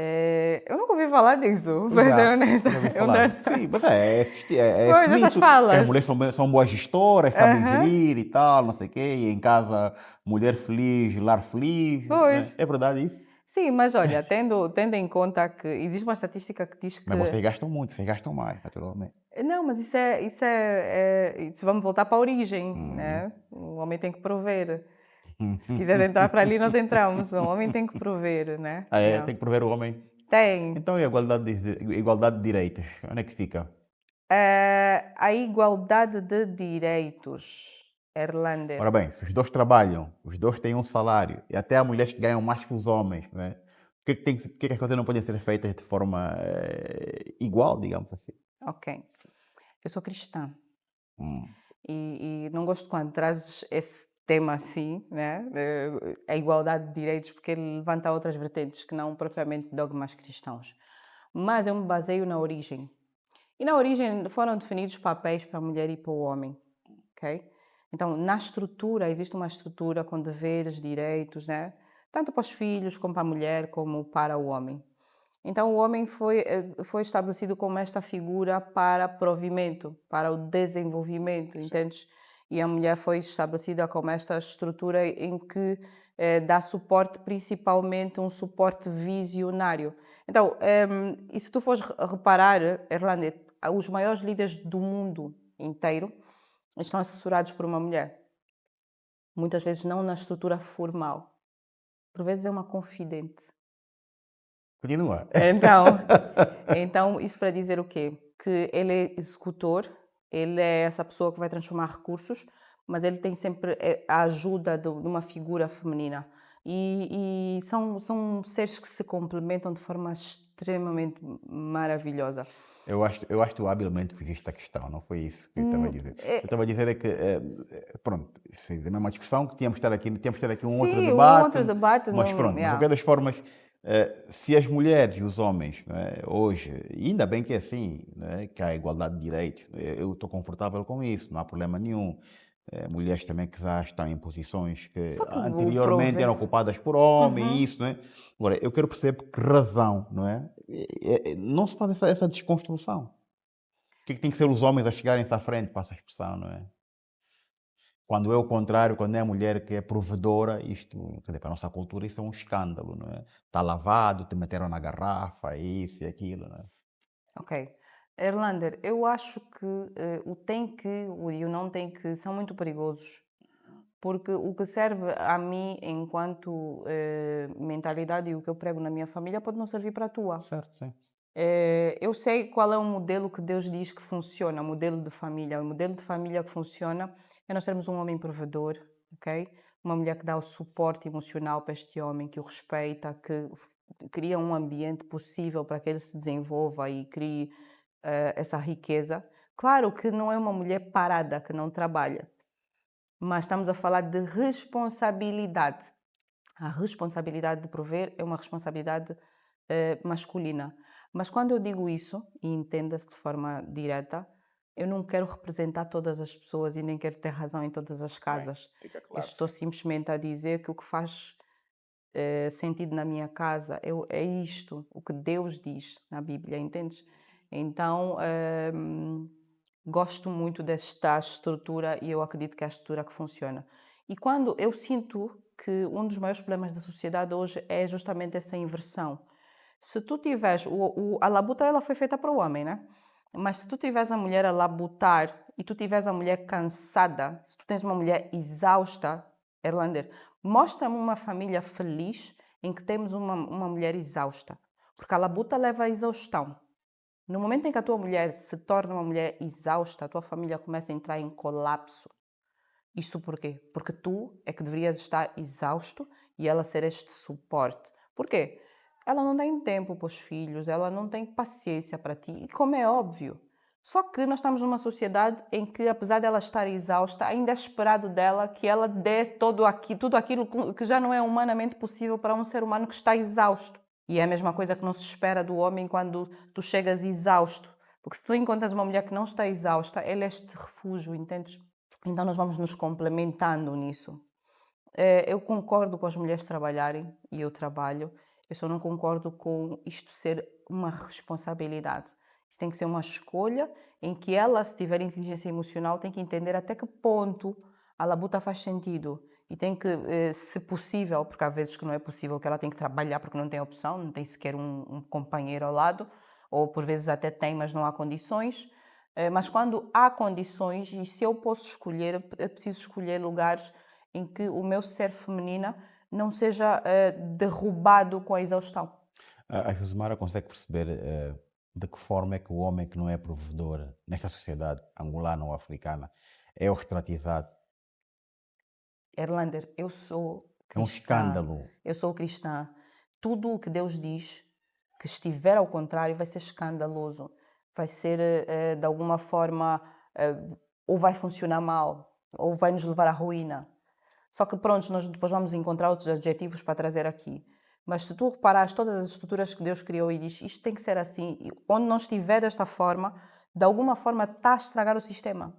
Eu nunca ouvi falar disso, Eu para ser já, honesta. eu já ouvi Eu não... falar. Sim, mas é esse Pois, essas mito que as falas. mulheres são boas gestoras, sabem Aham. gerir e tal, não sei o quê, e em casa, mulher feliz, lar feliz. Pois. É verdade isso? Sim, mas olha, tendo em conta que existe uma estatística que diz Mas que... vocês gastam muito, vocês gastam mais, naturalmente. Não, mas isso vamos voltar para a origem, Uhum. né? O homem tem que prover. Se quiser entrar para ali, nós entramos. O homem tem que prover, né? Ah, é? Yeah. Tem que prover o homem. Tem. Então, e a igualdade de direitos? Onde é que fica? A igualdade de direitos, Erlander. Ora bem, se os dois trabalham, os dois têm um salário, e até há mulheres que ganham mais que os homens, né? Por que as coisas não podem ser feitas de forma igual, digamos assim? Ok. Eu sou cristã Hum, e não gosto quando trazes esse tema assim, né? A igualdade de direitos, porque ele levanta outras vertentes que não propriamente dogmas cristãos. Mas eu me baseio na origem. E na origem foram definidos papéis para a mulher e para o homem, ok? Então, na estrutura, existe uma estrutura com deveres, direitos, né? Tanto para os filhos, como para a mulher, como para o homem. Então, o homem foi estabelecido como esta figura para provimento, para o desenvolvimento, entendes? E a mulher foi estabelecida como esta estrutura em que dá suporte, principalmente um suporte visionário. Então, e se tu fores reparar, Erlander, os maiores líderes do mundo inteiro estão assessorados por uma mulher. Muitas vezes não na estrutura formal. Por vezes é uma confidente. continua. Então, então, isso para dizer o quê? Que ele é executor, ele é essa pessoa que vai transformar recursos, mas ele tem sempre a ajuda de uma figura feminina. E são seres que se complementam de forma extremamente maravilhosa. Eu acho que tu habilmente fugiste da questão, não foi isso que eu estava a dizer. Eu É, estava a dizer é que, pronto, isso é uma discussão que tínhamos de ter aqui um outro sim, um debate, outro debate, mas não, pronto, mas de yeah. qualquer das formas, se as mulheres e os homens, não é, hoje, e ainda bem que é assim, não é, que há igualdade de direitos, eu estou confortável com isso, não há problema nenhum. Mulheres também que já estão em posições que Só que o anteriormente eram prover. ocupadas por homens, e Uhum. isso, não é? Agora, eu quero perceber por que razão, não é? Não se faz essa desconstrução. Por que tem que ser os homens a chegarem-se à frente, passa a expressão, não é? Quando é o contrário, quando é a mulher que é provedora, isto, quer dizer, para a nossa cultura, isso é um escândalo, não é? Está lavado, te meteram na garrafa, isso e aquilo, não é? Ok. Erlander, eu acho que o tem que e o não tem que são muito perigosos. Porque o que serve a mim enquanto mentalidade e o que eu prego na minha família pode não servir para a tua. Certo, sim. Eu sei qual é o modelo que Deus diz que funciona, o modelo de família. O modelo de família que funciona é nós termos um homem provedor, ok? Uma mulher que dá o suporte emocional para este homem, que o respeita, que cria um ambiente possível para que ele se desenvolva e crie essa riqueza. Claro que não é uma mulher parada, que não trabalha, mas estamos a falar de responsabilidade. A responsabilidade de prover é uma responsabilidade masculina. Mas quando eu digo isso, e entenda-se de forma direta, eu não quero representar todas as pessoas e nem quero ter razão em todas as Bem, casas. fica Eu claro, estou sim. simplesmente a dizer que o que faz sentido na minha casa é isto, o que Deus diz na Bíblia, entendes? Então, gosto muito desta estrutura e eu acredito que é a estrutura que funciona. E quando eu sinto que um dos maiores problemas da sociedade hoje é justamente essa inversão. Se tu tiveres, a labuta ela foi feita para o homem, né? Mas se tu tiveres a mulher a labutar e tu tiveres a mulher cansada, se tu tens uma mulher exausta, Erlander, mostra-me uma família feliz em que temos uma mulher exausta. Porque a labuta leva à exaustão. No momento em que a tua mulher se torna uma mulher exausta, a tua família começa a entrar em colapso. Isto porquê? Porque tu é que deverias estar exausto e ela ser este suporte. Porquê? Ela não tem tempo para os filhos, ela não tem paciência para ti, e como é óbvio. Só que nós estamos numa sociedade em que, apesar dela estar exausta, ainda é esperado dela que ela dê tudo aquilo que já não é humanamente possível para um ser humano que está exausto. E é a mesma coisa que não se espera do homem quando tu chegas exausto. Porque se tu encontras uma mulher que não está exausta, ela é este refúgio, entendes? Então nós vamos nos complementando nisso. Eu concordo com as mulheres trabalharem e eu trabalho, eu só não concordo com isto ser uma responsabilidade. Isso tem que ser uma escolha em que ela, se tiver inteligência emocional, tem que entender até que ponto a labuta faz sentido. E tem que, se possível, porque há vezes que não é possível, que ela tem que trabalhar porque não tem opção, não tem sequer um companheiro ao lado, ou por vezes até tem, mas não há condições. Mas quando há condições, e se eu posso escolher, é preciso escolher lugares em que o meu ser feminina não seja derrubado com a exaustão. A Josemara consegue perceber de que forma é que o homem que não é provedor nesta sociedade angolana ou africana é ostracizado. Erlander, eu sou É um cristã, escândalo. eu sou cristã. Tudo o que Deus diz que estiver ao contrário vai ser escandaloso, vai ser de alguma forma ou vai funcionar mal, ou vai nos levar à ruína. Só que pronto, nós depois vamos encontrar outros adjetivos para trazer aqui. Mas se tu reparares todas as estruturas que Deus criou e diz isto tem que ser assim, e onde não estiver desta forma, de alguma forma está a estragar o sistema.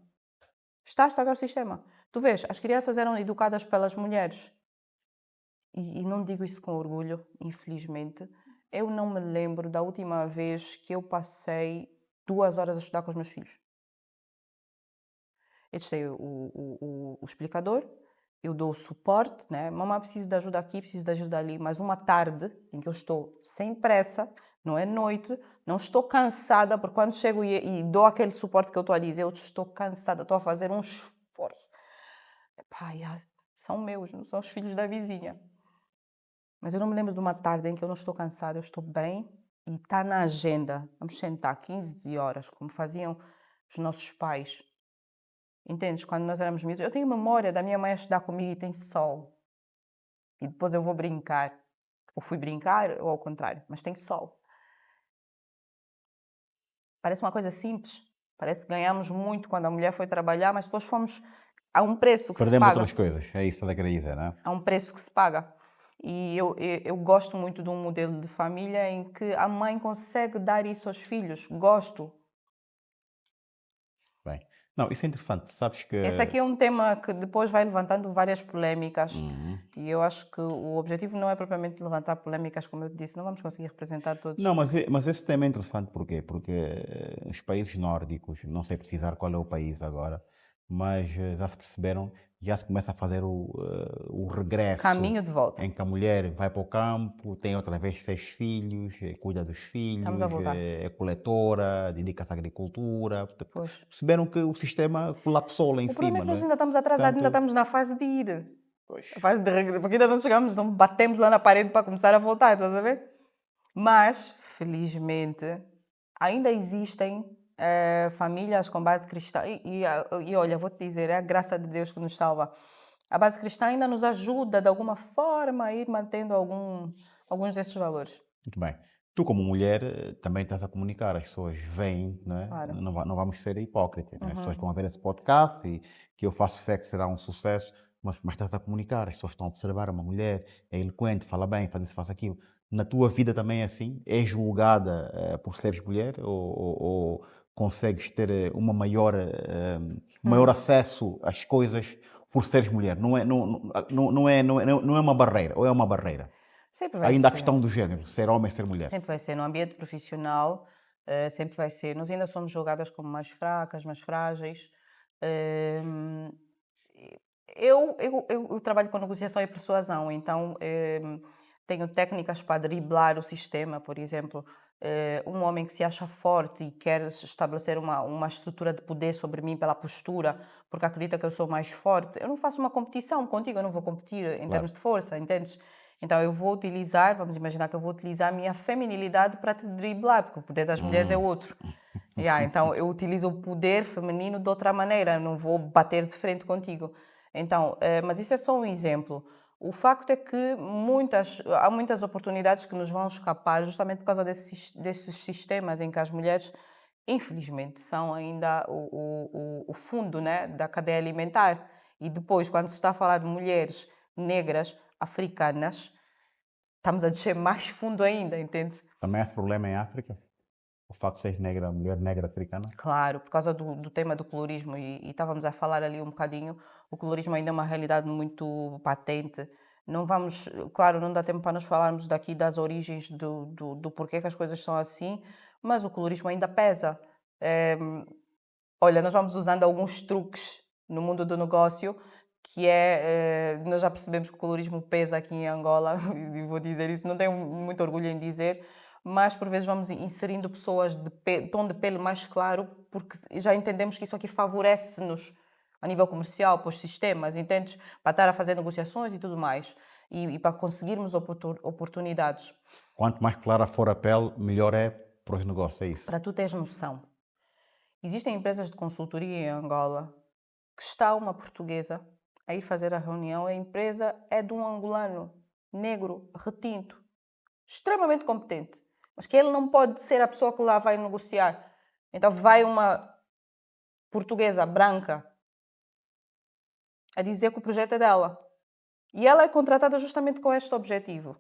Está a estragar o sistema. Tu vês, as crianças eram educadas pelas mulheres. E não digo isso com orgulho, infelizmente. Eu não me lembro da última vez que eu passei 2 horas a estudar com os meus filhos. Eles têm o explicador, eu dou o suporte, né? Mamãe, preciso de ajuda aqui, preciso de ajuda ali. Mas uma tarde em que eu estou sem pressa, não é noite, não estou cansada, porque quando chego e dou aquele suporte que eu estou a dizer, eu estou cansada, estou a fazer um esforço. Epá, são meus, não são os filhos da vizinha. Mas eu não me lembro de uma tarde em que eu não estou cansada, eu estou bem e está na agenda. Vamos sentar 15 horas, como faziam os nossos pais. Entendes? Quando nós éramos miúdos, eu tenho memória da minha mãe a estudar comigo e tem sol. E depois eu vou brincar. Ou fui brincar, ou ao contrário, mas tem sol. Parece uma coisa simples. Parece que ganhamos muito quando a mulher foi trabalhar, mas depois fomos a um preço que se Perdemos paga. outras coisas, é isso que ela queria dizer, não é? Há um preço que se paga. E eu gosto muito de um modelo de família em que a mãe consegue dar isso aos filhos. Gosto. Bem, não, isso é interessante, sabes que... Esse aqui é um tema que depois vai levantando várias polémicas. Uhum. E eu acho que o objetivo não é propriamente levantar polémicas, como eu disse, não vamos conseguir representar todos. Não, mas esse tema é interessante porquê? Porque os países nórdicos, não sei precisar qual é o país agora, mas já se perceberam, já se começa a fazer o regresso Caminho de volta. em que a mulher vai para o campo, tem outra vez 6 filhos, cuida dos Estamos filhos, a voltar. é coletora, dedica-se à agricultura. Pois. Perceberam que o sistema colapsou lá em O problema é cima, que não nós é? ainda estamos atrasados, ainda Portanto, estamos na fase de ir. pois, A fase de regresso, porque ainda não chegamos, não batemos lá na parede para começar a voltar, estás a ver? Mas, felizmente, ainda existem famílias com base cristã. E olha, vou-te dizer, é a graça de Deus que nos salva. A base cristã ainda nos ajuda, de alguma forma, a ir mantendo alguns desses valores. muito bem. Tu, como mulher, também estás a comunicar, as pessoas veem, não é? Claro. Não vamos ser hipócritas, não é? As pessoas Uhum. estão a ver esse podcast e que eu faço fé que será um sucesso, mas estás a comunicar, as pessoas estão a observar uma mulher, é eloquente, fala bem, faz isso, faz aquilo. Na tua vida também é assim? És julgada por seres mulher ou consegues ter um maior acesso às coisas por seres mulher? Não é uma barreira, ou é uma barreira? Sempre vai Ainda a ser. questão do género, ser homem, ser mulher. Sempre vai ser. No ambiente profissional, sempre vai ser. Nós ainda somos julgadas como mais fracas, mais frágeis. Hum, eu trabalho com negociação e persuasão, então tenho técnicas para driblar o sistema, por exemplo. Um homem que se acha forte e quer estabelecer uma estrutura de poder sobre mim pela postura, porque acredita que eu sou mais forte, eu não faço uma competição contigo, eu não vou competir em Claro. termos de força, entendes? Então eu vou utilizar, vamos imaginar que eu vou utilizar a minha feminilidade para te driblar, porque o poder das mulheres é Hum. outro. Então eu utilizo o poder feminino de outra maneira, não vou bater de frente contigo. Então, mas isso é só um exemplo. O facto é que há muitas oportunidades que nos vão escapar justamente por causa desses sistemas em que as mulheres, infelizmente, são ainda o fundo, né, da cadeia alimentar. E depois, quando se está a falar de mulheres negras, africanas, estamos a descer mais fundo ainda, entende? Também há esse problema em África? O facto de ser negra, mulher negra africana? Claro, por causa do tema do colorismo, e estávamos a falar ali um bocadinho, o colorismo ainda é uma realidade muito patente. Não vamos, claro, não dá tempo para nós falarmos daqui das origens do porquê que as coisas são assim, mas o colorismo ainda pesa. Olha, nós vamos usando alguns truques no mundo do negócio, que nós já percebemos que o colorismo pesa aqui em Angola, e vou dizer isso, não tenho muito orgulho em dizer, mas por vezes vamos inserindo pessoas de tom de pele mais claro, porque já entendemos que isso aqui favorece-nos. a nível comercial, para os sistemas, entendes? Para estar a fazer negociações e tudo mais. E para conseguirmos oportunidades. Quanto mais clara for a pele, melhor é para os negócios, é isso. Para tu teres noção, existem empresas de consultoria em Angola que está uma portuguesa a ir fazer a reunião, a empresa é de um angolano, negro, retinto, extremamente competente, mas que ele não pode ser a pessoa que lá vai negociar. Então vai uma portuguesa branca a dizer que o projeto é dela. E ela é contratada justamente com este objetivo.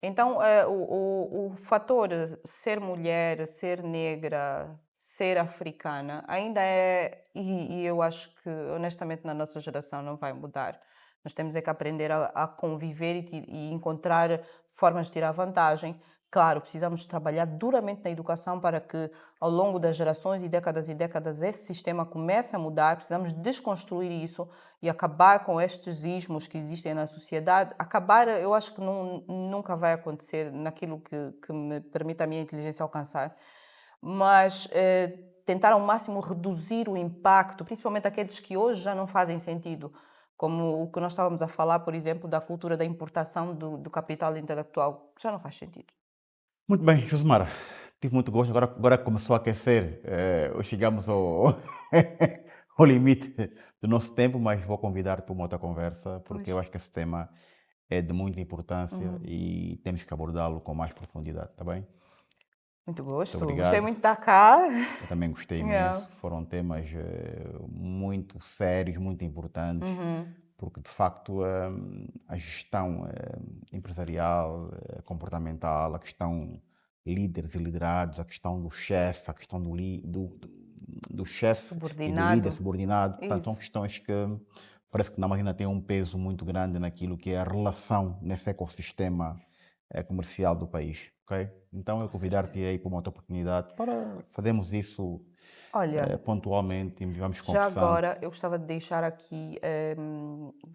Então, o fator ser mulher, ser negra, ser africana, ainda é, e eu acho que honestamente na nossa geração não vai mudar. Nós temos é que aprender a conviver e encontrar formas de tirar vantagem. Claro, precisamos trabalhar duramente na educação para que ao longo das gerações e décadas esse sistema comece a mudar. Precisamos desconstruir isso e acabar com estes ismos que existem na sociedade. Acabar, eu acho que nunca vai acontecer naquilo que me permite a minha inteligência alcançar, mas tentar ao máximo reduzir o impacto, principalmente aqueles que hoje já não fazem sentido, como o que nós estávamos a falar, por exemplo, da cultura da importação do capital intelectual, que já não faz sentido. Muito bem, Josemara, tive muito gosto. Agora começou a aquecer, hoje chegamos ao limite do nosso tempo, mas vou convidar-te para uma outra conversa, porque Pois. eu acho que esse tema é de muita importância Uhum. e temos que abordá-lo com mais profundidade, está bem? Muito Muito gosto, gostei obrigado. muito de estar cá. Eu também gostei Yeah. imenso. Foram temas muito sérios, muito importantes, Uhum. porque de facto a gestão empresarial, comportamental, a questão líderes e liderados, a questão do chefe, a questão do chefe e do líder Subordinado. subordinado, portanto, são Isso. questões que parece que na máquina tem um peso muito grande naquilo que é a relação nesse ecossistema comercial do país, ok? Então eu Com convidar-te certeza. aí para uma outra oportunidade para fazermos isso Olha, pontualmente e vamos já conversando. agora eu gostava de deixar aqui,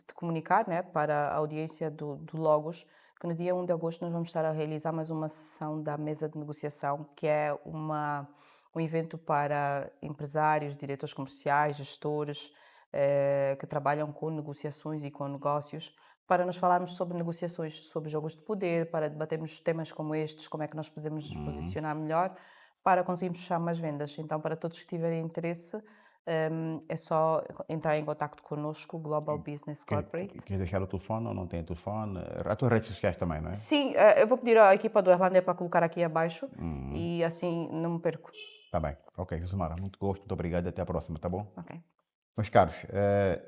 de comunicar, né, para a audiência do Logos, que no dia 1 de agosto nós vamos estar a realizar mais uma sessão da mesa de negociação, que é um evento para empresários, diretores comerciais, gestores, que trabalham com negociações e com negócios, para nos falarmos sobre negociações, sobre jogos de poder, para debatermos temas como estes, como é que nós podemos nos Uhum. posicionar melhor para conseguirmos fechar mais vendas. Então, para todos que tiverem interesse, é só entrar em contato connosco, Global Business Corporate. Quer deixar o telefone ou não tem telefone? As tuas redes sociais também, não é? Sim, eu vou pedir à equipa do Erlander para colocar aqui abaixo Uhum. e assim não me perco. Tá bem. Ok, Josemara, muito gosto, muito obrigado e até a próxima, tá bom? Ok. Meus caros,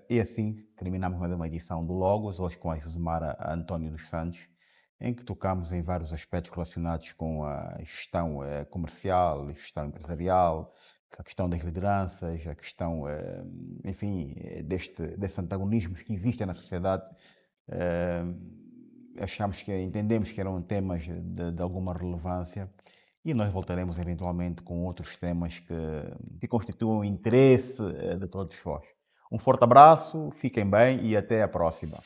e assim terminamos mais uma edição do Logos, hoje com a Josemara António dos Santos, em que tocamos em vários aspectos relacionados com a gestão comercial, a gestão empresarial, a questão das lideranças, a questão, enfim, destes antagonismos que existem na sociedade. Eh, entendemos que eram temas de alguma relevância e nós voltaremos eventualmente com outros temas que constituam interesse de todos vós. Um forte abraço, fiquem bem e até a próxima.